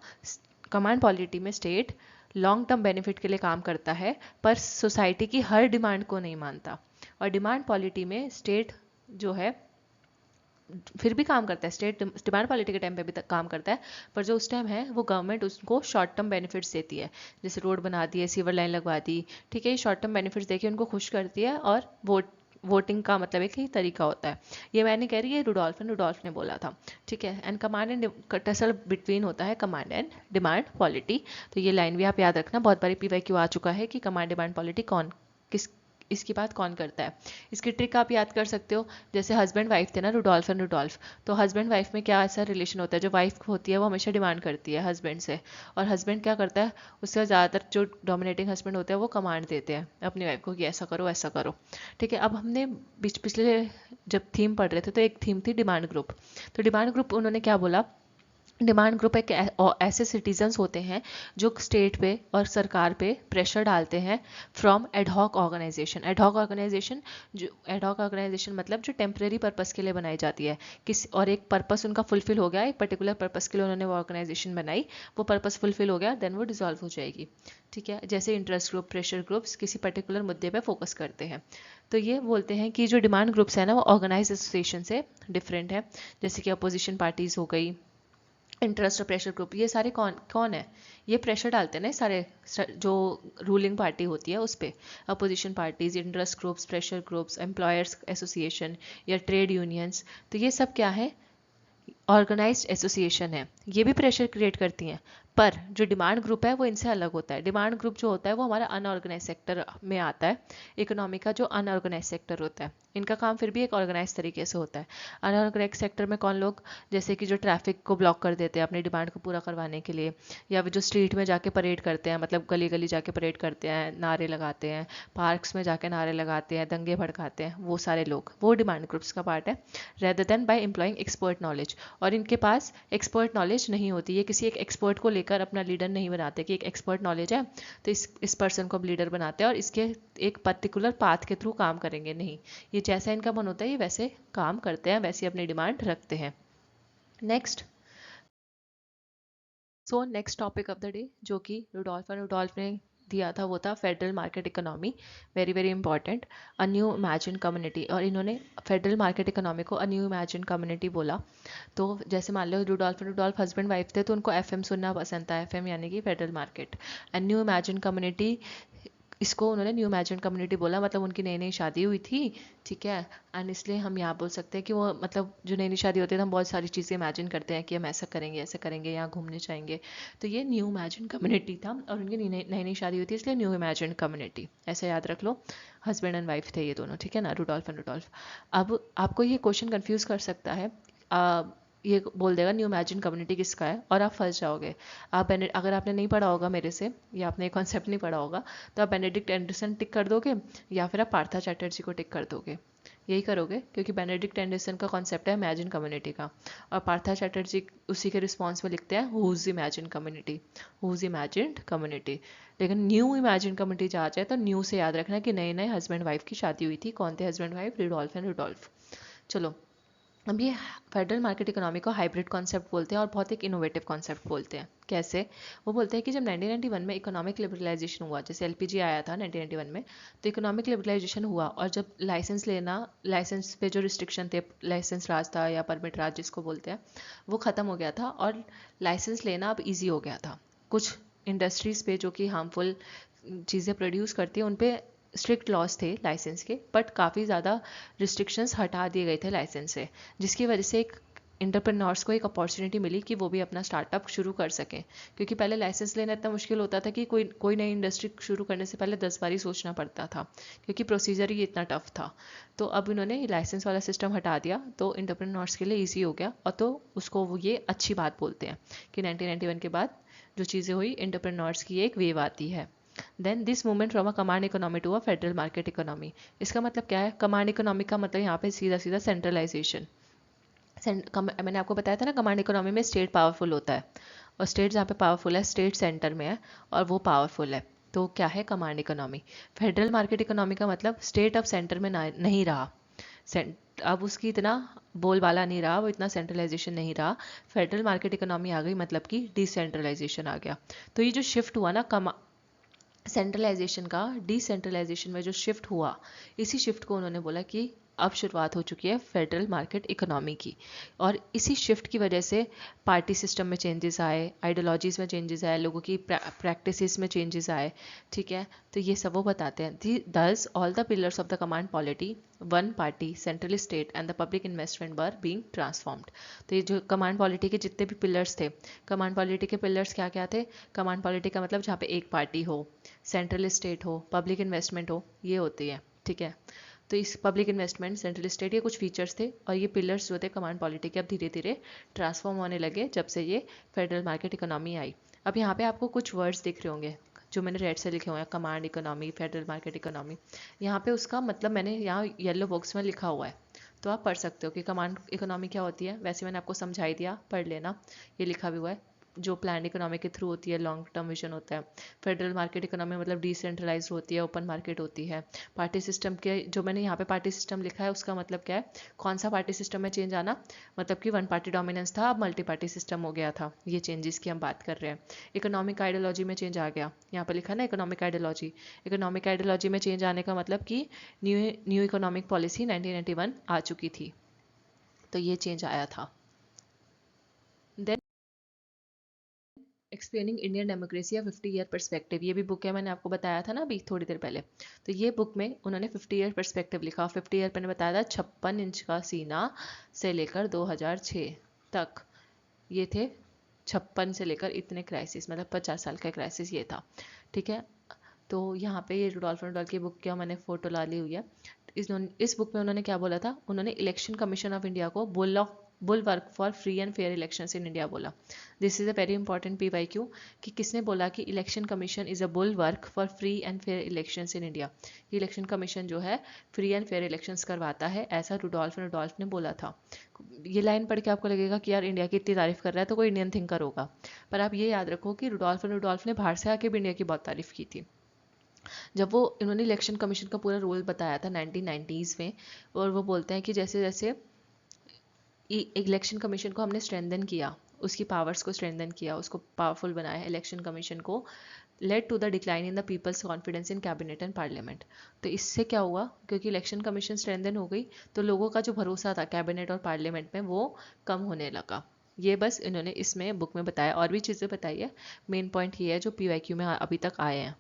कमांड पॉलिटी में स्टेट लॉन्ग टर्म बेनिफिट के लिए काम करता है, पर सोसाइटी की हर डिमांड को नहीं मानता। और डिमांड पॉलिटी में स्टेट जो है फिर भी काम करता है, स्टेट डिमांड पॉलिटी के टाइम पे भी काम करता है, पर जो उस टाइम है वो गवर्नमेंट उसको शॉर्ट टर्म बेनिफिट्स देती है, जैसे रोड बना दी है, सीवर लाइन लगवा दी, ठीक है, ये शॉर्ट टर्म बेनिफिट्स देके उनको खुश करती है, और वोटिंग का मतलब एक ही तरीका होता है। ये मैं नहीं कह रही, ये रुडोल्फ ने बोला था, ठीक है। And command and tussle between होता है कमांड एंड डिमांड पॉलिटी। तो ये लाइन भी आप याद रखना, बहुत बारी PYQ आ चुका है कि कमांड डिमांड पॉलिटी कौन किस इसकी बात कौन करता है। इसकी ट्रिक आप याद कर सकते हो, जैसे हस्बैंड वाइफ थे ना, रुडोल्फ एंड रुडोल्फ, तो हस्बैंड वाइफ में क्या ऐसा रिलेशन होता है, जो वाइफ होती है वो हमेशा डिमांड करती है हस्बैंड से, और हस्बैंड क्या करता है, उससे ज़्यादातर जो डोमिनेटिंग हस्बैंड होते हैं वो कमांड देते हैं अपनी वाइफ को कि ऐसा करो ऐसा करो, ठीक है। अब हमने पिछले जब थीम पढ़ रहे थे तो एक थीम थी डिमांड ग्रुप। तो डिमांड ग्रुप उन्होंने क्या बोला, डिमांड ग्रुप एक ऐसे सिटीजन्स होते हैं जो स्टेट पे और सरकार पे प्रेशर डालते हैं from ad hoc organisation. Ad hoc organisation मतलब जो टेम्परेरी पर्पस के लिए बनाई जाती है, किस और एक पर्पस उनका फुलफिल हो गया, एक पर्टिकुलर पर्पस के लिए उन्होंने वो ऑर्गेनाइजेशन बनाई, वो पर्पस फुलफिल हो गया, देन वो डिसॉल्व हो जाएगी, ठीक है। जैसे इंटरेस्ट ग्रुप, प्रेशर ग्रुप्स किसी पर्टिकुलर मुद्दे पे फोकस करते हैं। तो ये बोलते हैं कि जो डिमांड ग्रुप्स है ना, वो ऑर्गेनाइज एसोसिएशन से डिफरेंट है, जैसे कि अपोजिशन पार्टीज हो गई, इंटरेस्ट और प्रेशर ग्रुप, ये सारे कौन कौन है, ये प्रेशर डालते हैं ना सारे जो रूलिंग पार्टी होती है उस पर, opposition parties, interest groups, pressure groups, employers association या ट्रेड यूनियंस, तो ये सब क्या है, ऑर्गेनाइज्ड एसोसिएशन है, ये भी प्रेशर क्रिएट करती हैं। पर जो डिमांड ग्रुप है वो इनसे अलग होता है। डिमांड ग्रुप जो होता है वो हमारा अनऑर्गेनाइज सेक्टर में आता है, इकोनॉमी का जो अनऑर्गेनाइज सेक्टर होता है, इनका काम फिर भी एक ऑर्गेनाइज तरीके से होता है। अनऑर्गेनाइज सेक्टर में कौन लोग, जैसे कि जो ट्रैफिक को ब्लॉक कर देते हैं अपनी डिमांड को पूरा करवाने के लिए, या जो स्ट्रीट में जाके परेड करते हैं, मतलब गली गली जाके परेड करते हैं, नारे लगाते हैं, पार्क्स में जाके नारे लगाते हैं, दंगे भड़काते हैं, वो सारे लोग, वो डिमांड ग्रुप्स का पार्ट है, rather than by employing expert knowledge. और इनके पास एक्सपर्ट नॉलेज नहीं होती, ये किसी एक एक्सपर्ट को लेकर अपना लीडर नहीं बनाते कि एक एक्सपर्ट नॉलेज है तो इस पर्सन को अब लीडर बनाते हैं और इसके एक पर्टिकुलर पाथ के थ्रू काम करेंगे, नहीं, ये जैसा इनका मन होता है ये वैसे काम करते हैं, वैसे अपनी डिमांड रखते हैं। Next next topic of the day जो कि रुडोल्फ ने दिया था वो था federal market economy, very very important, a new imagine community. और इन्होंने फेडरल मार्केट इकोनॉमी को अ न्यू इमेजिन कम्युनिटी बोला। तो जैसे मान लो रुडोल्फ हस्बैंड वाइफ थे तो उनको FM सुनना पसंद था, FM यानी कि federal market, and new imagine community, इसको उन्होंने न्यू इमेजिन कम्युनिटी बोला, मतलब उनकी नई नई शादी हुई थी, ठीक है, एंड इसलिए हम यहाँ बोल सकते हैं कि वो मतलब जो नई नई शादी होती है तो हम बहुत सारी चीज़ें इमेजिन करते हैं कि हम ऐसा करेंगे, यहाँ घूमने जाएंगे, तो ये न्यू इमेजिन कम्युनिटी था, और उनकी नई नई शादी हुई थी इसलिए न्यू इमेजिन कम्युनिटी, ऐसा याद रख लो। हस्बैंड एंड वाइफ थे ये दोनों, ठीक है ना, रुडोल्फ एंड रुडोल्फ। अब आपको ये क्वेश्चन कन्फ्यूज कर सकता है, ये बोल देगा न्यू इमेजिन कम्युनिटी किसका है और आप फंस जाओगे। आप अगर आपने नहीं पढ़ा होगा मेरे से, या आपने कॉन्सेप्ट नहीं पढ़ा होगा, तो आप बेनेडिक्ट एंडरसन टिक कर दोगे या फिर आप पार्था चैटर्जी को टिक कर दोगे, यही करोगे, क्योंकि बेनेडिक्ट एंडरसन का कॉन्सेप्ट है इमेजिन कम्युनिटी का, और पार्था चैटर्जी उसी के रिस्पॉन्स में लिखते हैं whose imagine community, whose imagined community. लेकिन न्यू इमेजिन कम्युनिटी जा जाए तो न्यू से याद रखना कि नए नए हस्बैंड वाइफ की शादी हुई थी, कौन थे husband wife, Rudolph and Rudolph. चलो, अब ये फेडरल मार्केट इकोनॉमी को हाइब्रिड कॉन्सेप्ट बोलते हैं और बहुत एक इनोवेटिव कॉन्सेप्ट बोलते हैं। कैसे? वो बोलते हैं कि जब 1991 में इकोनॉमिक लिबरलाइजेशन हुआ, जैसे LPG आया था 1991 में, तो इकोनॉमिक लिबरलाइजेशन हुआ, और जब लाइसेंस पे जो रिस्ट्रिक्शन थे, लाइसेंस राज था या परमिट राज जिसको बोलते हैं, वो ख़त्म हो गया था और लाइसेंस लेना अब ईजी हो गया था। कुछ इंडस्ट्रीज़ पे जो कि हार्मफुल चीज़ें प्रोड्यूस करती हैं उन पे स्ट्रिक्ट लॉज थे लाइसेंस के, बट काफ़ी ज़्यादा रिस्ट्रिक्शंस हटा दिए गए थे लाइसेंस से, जिसकी वजह से एक इंटरप्रेन्योर्स को एक अपॉर्चुनिटी मिली कि वो भी अपना स्टार्टअप शुरू कर सकें। क्योंकि पहले लाइसेंस लेना इतना मुश्किल होता था कि कोई नई इंडस्ट्री शुरू करने से पहले 10 बार ही सोचना पड़ता था, क्योंकि प्रोसीजर ही इतना टफ था। तो अब इन्होंने लाइसेंस वाला सिस्टम हटा दिया, तो इंटरप्रेन्योर्स के लिए ईजी हो गया, और तो उसको वो ये अच्छी बात बोलते हैं कि 1991 के बाद जो चीज़ें हुई, इंटरप्रेन्योर्स की एक वेव आती है। Then this movement from a command economy to a federal market economy. इसका मतलब क्या है? कमांड इकोनॉमी का मतलब यहाँ पे सीधा सीधा सेंट्रलाइजेशन। मैंने आपको बताया था ना, कमांड इकोनॉमी में स्टेट पावरफुल होता है, और स्टेट जहाँ पे पावरफुल है, स्टेट सेंटर में है और वो पावरफुल है, तो क्या है? Command economy. Federal market economy का मतलब स्टेट अब सेंटर में नहीं रहा, अब उसकी इतना बोलबाला नहीं रहा, वो इतना सेंट्रलाइजेशन नहीं रहा, फेडरल मार्केट इकोनॉमी आ गई, मतलब कि डिसेंट्रलाइजेशन आ गया। तो ये जो शिफ्ट हुआ ना सेंट्रलाइजेशन का डिसेंट्रलाइजेशन में जो शिफ्ट हुआ, इसी शिफ्ट को उन्होंने बोला कि अब शुरुआत हो चुकी है फेडरल मार्केट इकोनॉमी की। और इसी शिफ्ट की वजह से पार्टी सिस्टम में चेंजेस आए, आइडियोलॉजीज़ में चेंजेस आए, लोगों की प्रैक्टिसेस में चेंजेस आए। ठीक है, तो ये सब वो बताते हैं। दस all the pillars of the command polity, one party, central state and the public investment were being transformed. तो ये जो कमांड पॉलिटी के जितने भी पिलर्स थे, कमांड पॉलिटी के पिलर्स क्या क्या थे? कमांड पॉलिटी का मतलब जहाँ पे एक पार्टी हो, सेंट्रल स्टेट हो, पब्लिक इन्वेस्टमेंट हो, ये होती है। ठीक है, तो इस पब्लिक इन्वेस्टमेंट, सेंट्रल स्टेट, ये कुछ फीचर्स थे और ये पिलर्स जो थे कमांड पॉलिटी के अब धीरे धीरे ट्रांसफॉर्म होने लगे जब से ये फेडरल मार्केट इकोनॉमी आई। अब यहाँ पे आपको कुछ वर्ड्स दिख रहे होंगे जो मैंने रेड से लिखे हुए हैं, command economy, federal market economy. यहाँ पे उसका मतलब मैंने यहाँ येलो बॉक्स में लिखा हुआ है, तो आप पढ़ सकते हो कि कमांड इकोनॉमी क्या होती है। वैसे मैंने आपको समझाई दिया, पढ़ लेना, ये लिखा भी हुआ है। जो प्लान इकोनॉमी के थ्रू होती है, लॉन्ग टर्म विजन होता है। फेडरल मार्केट इकोनॉमी मतलब डिसेंट्रलाइज होती है, ओपन मार्केट होती है। पार्टी सिस्टम के, जो मैंने यहाँ पे पार्टी सिस्टम लिखा है उसका मतलब क्या है, कौन सा पार्टी सिस्टम में चेंज आना, मतलब कि वन पार्टी डोमिनेंस था, अब मल्टी पार्टी सिस्टम हो गया था। ये चेंजेस की हम बात कर रहे हैं। इकोनॉमिक आइडियोलॉजी में चेंज आ गया, यहाँ पे लिखा ना इकोनॉमिक आइडियोलॉजी। इकोनॉमिक आइडियोलॉजी में चेंज आने का मतलब कि न्यू इकोनॉमिक पॉलिसी 1991 आ चुकी थी, तो ये चेंज आया था। Then explaining Indian democracy 50 year perspective, ये भी बुक है, मैंने आपको बताया था ना अभी थोड़ी देर पहले। तो ये बुक में उन्होंने 50 ईयर परस्पेक्टिव लिखा। 50 ईयर मैंने बताया था 56 इंच का सीना से लेकर 2006 तक, ये थे 56 से लेकर इतने क्राइसिस, मतलब 50 साल का क्राइसिस ये था। ठीक है, तो यहाँ पे ये रुडोल्फ एंड रुडोल्फ की बुक का मैंने फोटो डाली हुई है। इस बुक में उन्होंने क्या बोला था, उन्होंने इलेक्शन कमीशन ऑफ इंडिया को bulwark for free and fair elections in India बोला। This is a very important PYQ कि किसने बोला कि election commission is a bulwark for free and fair elections in India. Election commission जो है free and fair elections करवाता है, ऐसा रुडोल्फ एंड रुडोल्फ ने बोला था। ये लाइन पढ़ के आपको लगेगा कि यार इंडिया की इतनी तारीफ कर रहा है तो कोई इंडियन थिंकर होगा, पर आप ये याद रखो कि रुडोल्फ एंड रुडोल्फ ने बाहर से आके भी इंडिया की बहुत तारीफ की थी। जब वो इन्होंने इलेक्शन कमीशन का पूरा रोल बताया था 1990s में, और वो बोलते हैं कि जैसे जैसे इलेक्शन कमीशन को हमने स्ट्रेंथन किया, उसकी पावर्स को स्ट्रेंथन किया, उसको पावरफुल बनाया इलेक्शन कमीशन को, led to the decline in the people's confidence in cabinet and parliament. तो इससे क्या हुआ, क्योंकि इलेक्शन कमीशन स्ट्रेंथन हो गई तो लोगों का जो भरोसा था कैबिनेट और पार्लियामेंट में वो कम होने लगा। ये बस इन्होंने इसमें बुक में बताया, और भी चीज़ें बताई है, मेन पॉइंट ये है जो PYQ में अभी तक आए हैं।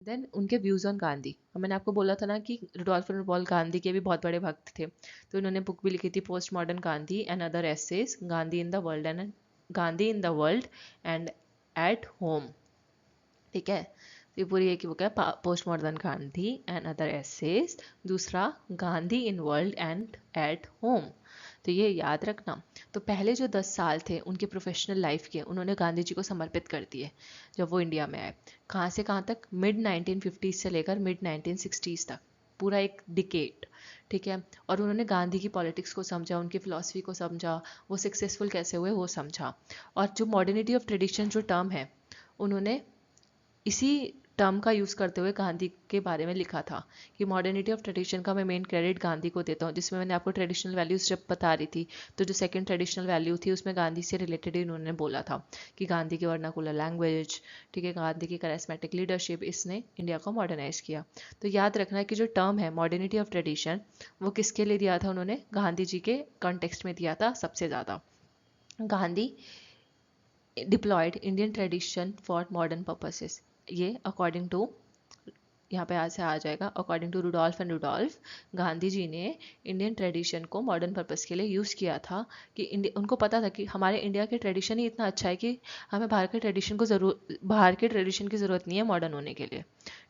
देन उनके व्यूज़ ऑन गांधी, अब मैंने आपको बोला था ना कि रुडोल्फ एंड रुडोल्फ गांधी के भी बहुत बड़े भक्त थे, तो इन्होंने बुक भी लिखी थी, post modern Gandhi and other essays, Gandhi in the world and Gandhi in the world and at home. ठीक है, तो ये पूरी एक बुक है, post modern Gandhi and other essays, दूसरा Gandhi in world and at home. तो ये याद रखना। तो पहले जो 10 साल थे उनके प्रोफेशनल लाइफ के, उन्होंने गांधी जी को समर्पित कर दिए जब वो इंडिया में आए। कहाँ से कहाँ तक, मिड 1950s से लेकर मिड 1960s तक, पूरा एक डिकेड। ठीक है, और उन्होंने गांधी की पॉलिटिक्स को समझा, उनकी फिलॉसफी को समझा, वो सक्सेसफुल कैसे हुए वो समझा। और जो मॉडर्निटी ऑफ ट्रेडिशन जो टर्म है, उन्होंने इसी टर्म का यूज़ करते हुए गांधी के बारे में लिखा था कि मॉडर्निटी ऑफ ट्रेडिशन का मैं मेन क्रेडिट गांधी को देता हूँ, जिसमें मैंने आपको ट्रेडिशनल वैल्यूज जब बता रही थी, तो जो सेकंड ट्रेडिशनल वैल्यू थी उसमें गांधी से रिलेटेड ही उन्होंने बोला था कि गांधी की वर्नाकुलर लैंग्वेज, ठीक है, गांधी की करिस्मेटिक लीडरशिप, इसने इंडिया को मॉडर्नाइज किया। तो याद रखना है कि जो टर्म है मॉडर्निटी ऑफ ट्रेडिशन, वो किसके लिए दिया था उन्होंने, गांधी जी के कॉन्टेक्स्ट में दिया था सबसे ज़्यादा। Gandhi deployed Indian tradition for modern purposes, ये अकॉर्डिंग टू, यहाँ पे आज से आ जाएगा, according to Rudolph and Rudolph, Gandhi ji ने इंडियन ट्रेडिशन को मॉडर्न पर्पस के लिए यूज़ किया था कि उनको पता था कि हमारे इंडिया के ट्रेडिशन ही इतना अच्छा है कि हमें बाहर के ट्रेडिशन की ज़रूरत नहीं है मॉडर्न होने के लिए।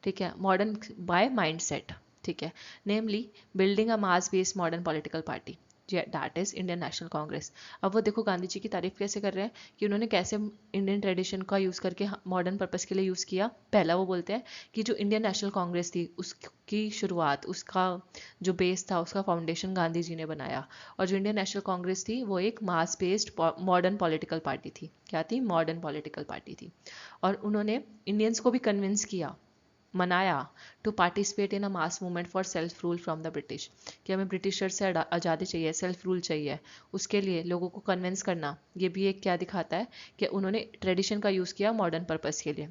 ठीक है, मॉडर्न बाय माइंड सेट। ठीक है, namely building a mass based modern political party, that is Indian National Congress. अब वो देखो गांधी जी की तारीफ कैसे कर रहे हैं कि उन्होंने कैसे इंडियन ट्रेडिशन का यूज़ करके मॉडर्न पर्पस के लिए यूज़ किया। पहला वो बोलते हैं कि जो इंडियन नेशनल कांग्रेस थी उसकी शुरुआत, उसका जो बेस था, उसका फाउंडेशन गांधी जी ने बनाया। और जो इंडियन नेशनल कांग्रेस थी वो एक मास बेस्ड मॉडर्न पॉलिटिकल पार्टी थी। क्या थी, मॉडर्न पॉलिटिकल पार्टी थी। और उन्होंने इंडियंस को भी कन्विंस किया, मनाया, to participate in a mass movement for self rule from the British, कि हमें ब्रिटिशर से आज़ादी चाहिए, सेल्फ रूल चाहिए, उसके लिए लोगों को कन्विंस करना। ये भी एक क्या दिखाता है कि उन्होंने ट्रेडिशन का यूज़ किया मॉडर्न पर्पस के लिए।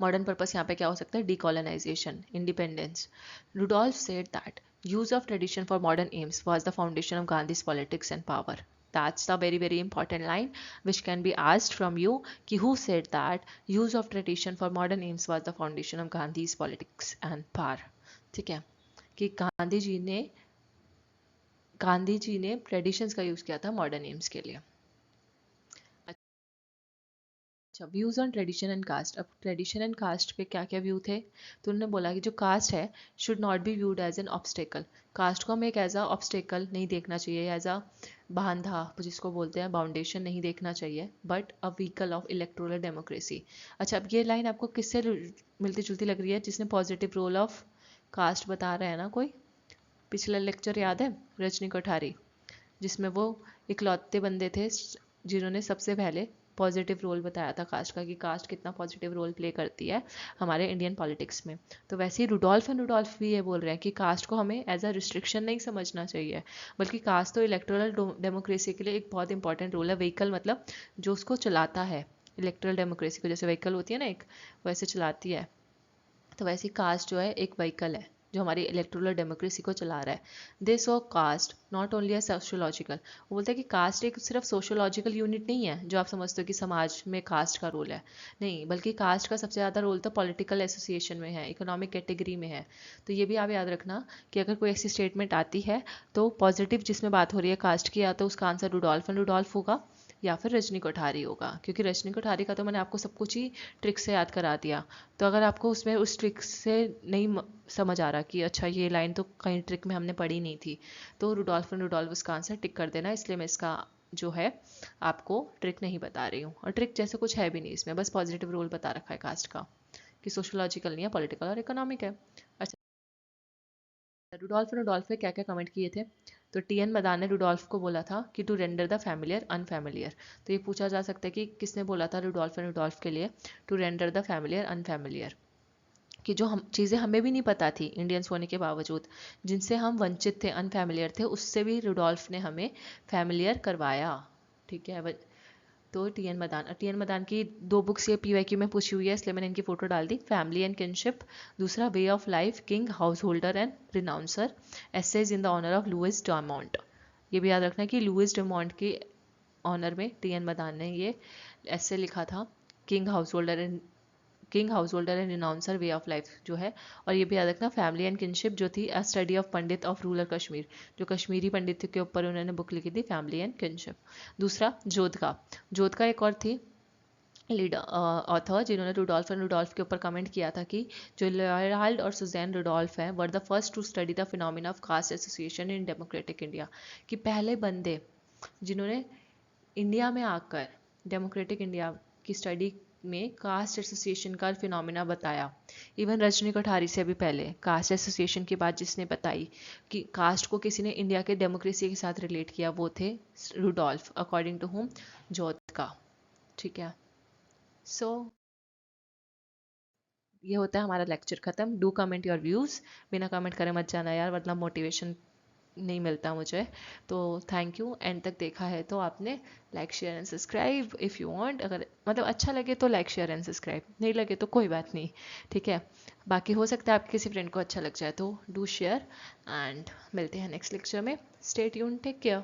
मॉडर्न पर्पस यहाँ पे क्या हो सकता है, decolonisation, independence. Rudolph said that use of tradition for modern aims was the foundation of Gandhi's politics and power. That's the very very important line which can be asked from you कि who said that use of tradition for modern aims was the foundation of Gandhi's politics and power. ठीक है, कि गांधी जी ने traditions का use किया था modern AIIMS के लिए. अच्छा, views on tradition and caste. अब ट्रेडिशन एंड कास्ट पे क्या क्या व्यू थे, तो उन्होंने बोला कि जो कास्ट है should not be viewed as an obstacle. Caste को हमें एक एज अ ऑब्स्टेकल नहीं देखना चाहिए, एज अ बांधा जिसको बोलते हैं बाउंडेशन नहीं देखना चाहिए, but a vehicle of electoral democracy. अच्छा, अब ये लाइन आपको किससे मिलती जुलती लग रही है, जिसने पॉजिटिव रोल ऑफ कास्ट बता रहे हैं ना कोई. पिछला लेक्चर याद है, रजनी कोठारी, जिसमें वो इकलौते बंदे थे जिन्होंने सबसे पहले पॉजिटिव रोल बताया था कास्ट का, कि कास्ट कितना पॉजिटिव रोल प्ले करती है हमारे इंडियन पॉलिटिक्स में. तो वैसे ही रुडोल्फ एंड रुडोल्फ भी ये बोल रहे हैं कि कास्ट को हमें एज अ रिस्ट्रिक्शन नहीं समझना चाहिए, बल्कि कास्ट तो इलेक्टोरल डेमोक्रेसी के लिए एक बहुत इंपॉर्टेंट रोल है. व्हीकल मतलब जो उसको चलाता है, इलेक्टोरल डेमोक्रेसी को जैसे व्हीकल होती है ना एक, वैसे चलाती है. तो वैसे कास्ट जो है एक व्हीकल है जो हमारी इलेक्टोरल डेमोक्रेसी को चला रहा है. दिस और caste not only a sociological. वो बोलते हैं कि कास्ट एक सिर्फ सोशोलॉजिकल यूनिट नहीं है जो आप समझते हो कि समाज में कास्ट का रोल है, नहीं, बल्कि कास्ट का सबसे ज़्यादा रोल तो पॉलिटिकल एसोसिएशन में है, इकोनॉमिक कैटेगरी में है. तो ये भी आप याद रखना कि अगर कोई ऐसी स्टेटमेंट आती है तो पॉजिटिव जिसमें बात हो रही है कास्ट की, या तो उसका आंसर रुडोल्फ एंड रुडोल्फ होगा या फिर रजनी कोठारी होगा, क्योंकि रजनी कोठारी का तो मैंने आपको सब कुछ ही ट्रिक से याद करा दिया. तो अगर आपको उसमें उस ट्रिक से नहीं समझ आ रहा कि अच्छा ये लाइन तो कहीं ट्रिक में हमने पढ़ी नहीं थी, तो रुडोल्फ एंड रुडोल्फ उसका आंसर टिक कर देना. इसलिए मैं इसका जो है आपको ट्रिक नहीं बता रही हूँ, और ट्रिक जैसे कुछ है भी नहीं इसमें, बस पॉजिटिव रोल बता रखा है कास्ट का कि सोशोलॉजिकल नहीं है, पॉलिटिकल और इकोनॉमिक है. अच्छा, रुडोल्फ एंड रुडोल्फ ने क्या क्या कमेंट किए थे, तो टी.एन. मदान ने रुडोल्फ को बोला था कि to render the familiar unfamiliar. तो ये पूछा जा सकता है कि किसने बोला था रुडोल्फ एंड रुडोल्फ के लिए to render the familiar unfamiliar, कि जो हम चीज़ें हमें भी नहीं पता थी इंडियंस होने के बावजूद, जिनसे हम वंचित थे, अनफैमिलियर थे, उससे भी रुडोल्फ ने हमें फैमिलियर करवाया. ठीक है, तो टी.एन. मदान की 2 बुक्स ये PYQ में पूछी हुई है, इसलिए मैंने इनकी फोटो डाल दी. फैमिली एंड किनशिप, दूसरा way of life, king, householder and renouncer, essays in the honour of Louis Dumont. ये भी याद रखना कि लुइस डॉमोंट के ऑनर में टी.एन. मदान ने ये ऐसे लिखा था, king householder and renouncer way of life जो है. और ये भी याद रखना फैमिली एंड किनशिप जो थी अ study of Pandit of rural Kashmir, जो कश्मीरी पंडित के ऊपर उन्होंने बुक लिखी थी, फैमिली एंड किनशिप. दूसरा जोधका एक और थी लीडर ऑथर जिन्होंने रुडोल्फ एंड रुडोल्फ के ऊपर कमेंट किया था कि जो लॉयराल्ड और सुजैन रुडोल्फ हैं were the first to study the phenomena of caste association in democratic India, कि पहले बंदे जिन्होंने इंडिया में आकर डेमोक्रेटिक इंडिया की स्टडी में कास्ट एसोसिएशन का फिनोमिना बताया. इवन रजनी कोठारी से भी पहले कास्ट एसोसिएशन की बात जिसने बताई कि कास्ट को किसी ने इंडिया के डेमोक्रेसी के साथ रिलेट किया, वो थे Rudolf, according to whom Jodhka. ठीक है, सो ये होता है हमारा लेक्चर खत्म. डू कमेंट योर व्यूज़, बिना कमेंट करे मत जाना यार, मतलब मोटिवेशन नहीं मिलता मुझे. तो थैंक यू, एंड तक देखा है तो आपने like share and subscribe if you want. अगर मतलब अच्छा लगे तो लाइक शेयर एंड सब्सक्राइब, नहीं लगे तो कोई बात नहीं. ठीक है, बाकी हो सकता है आपके किसी फ्रेंड को अच्छा लग जाए, तो डू शेयर. एंड मिलते हैं नेक्स्ट लेक्चर में. Stay tuned, take care.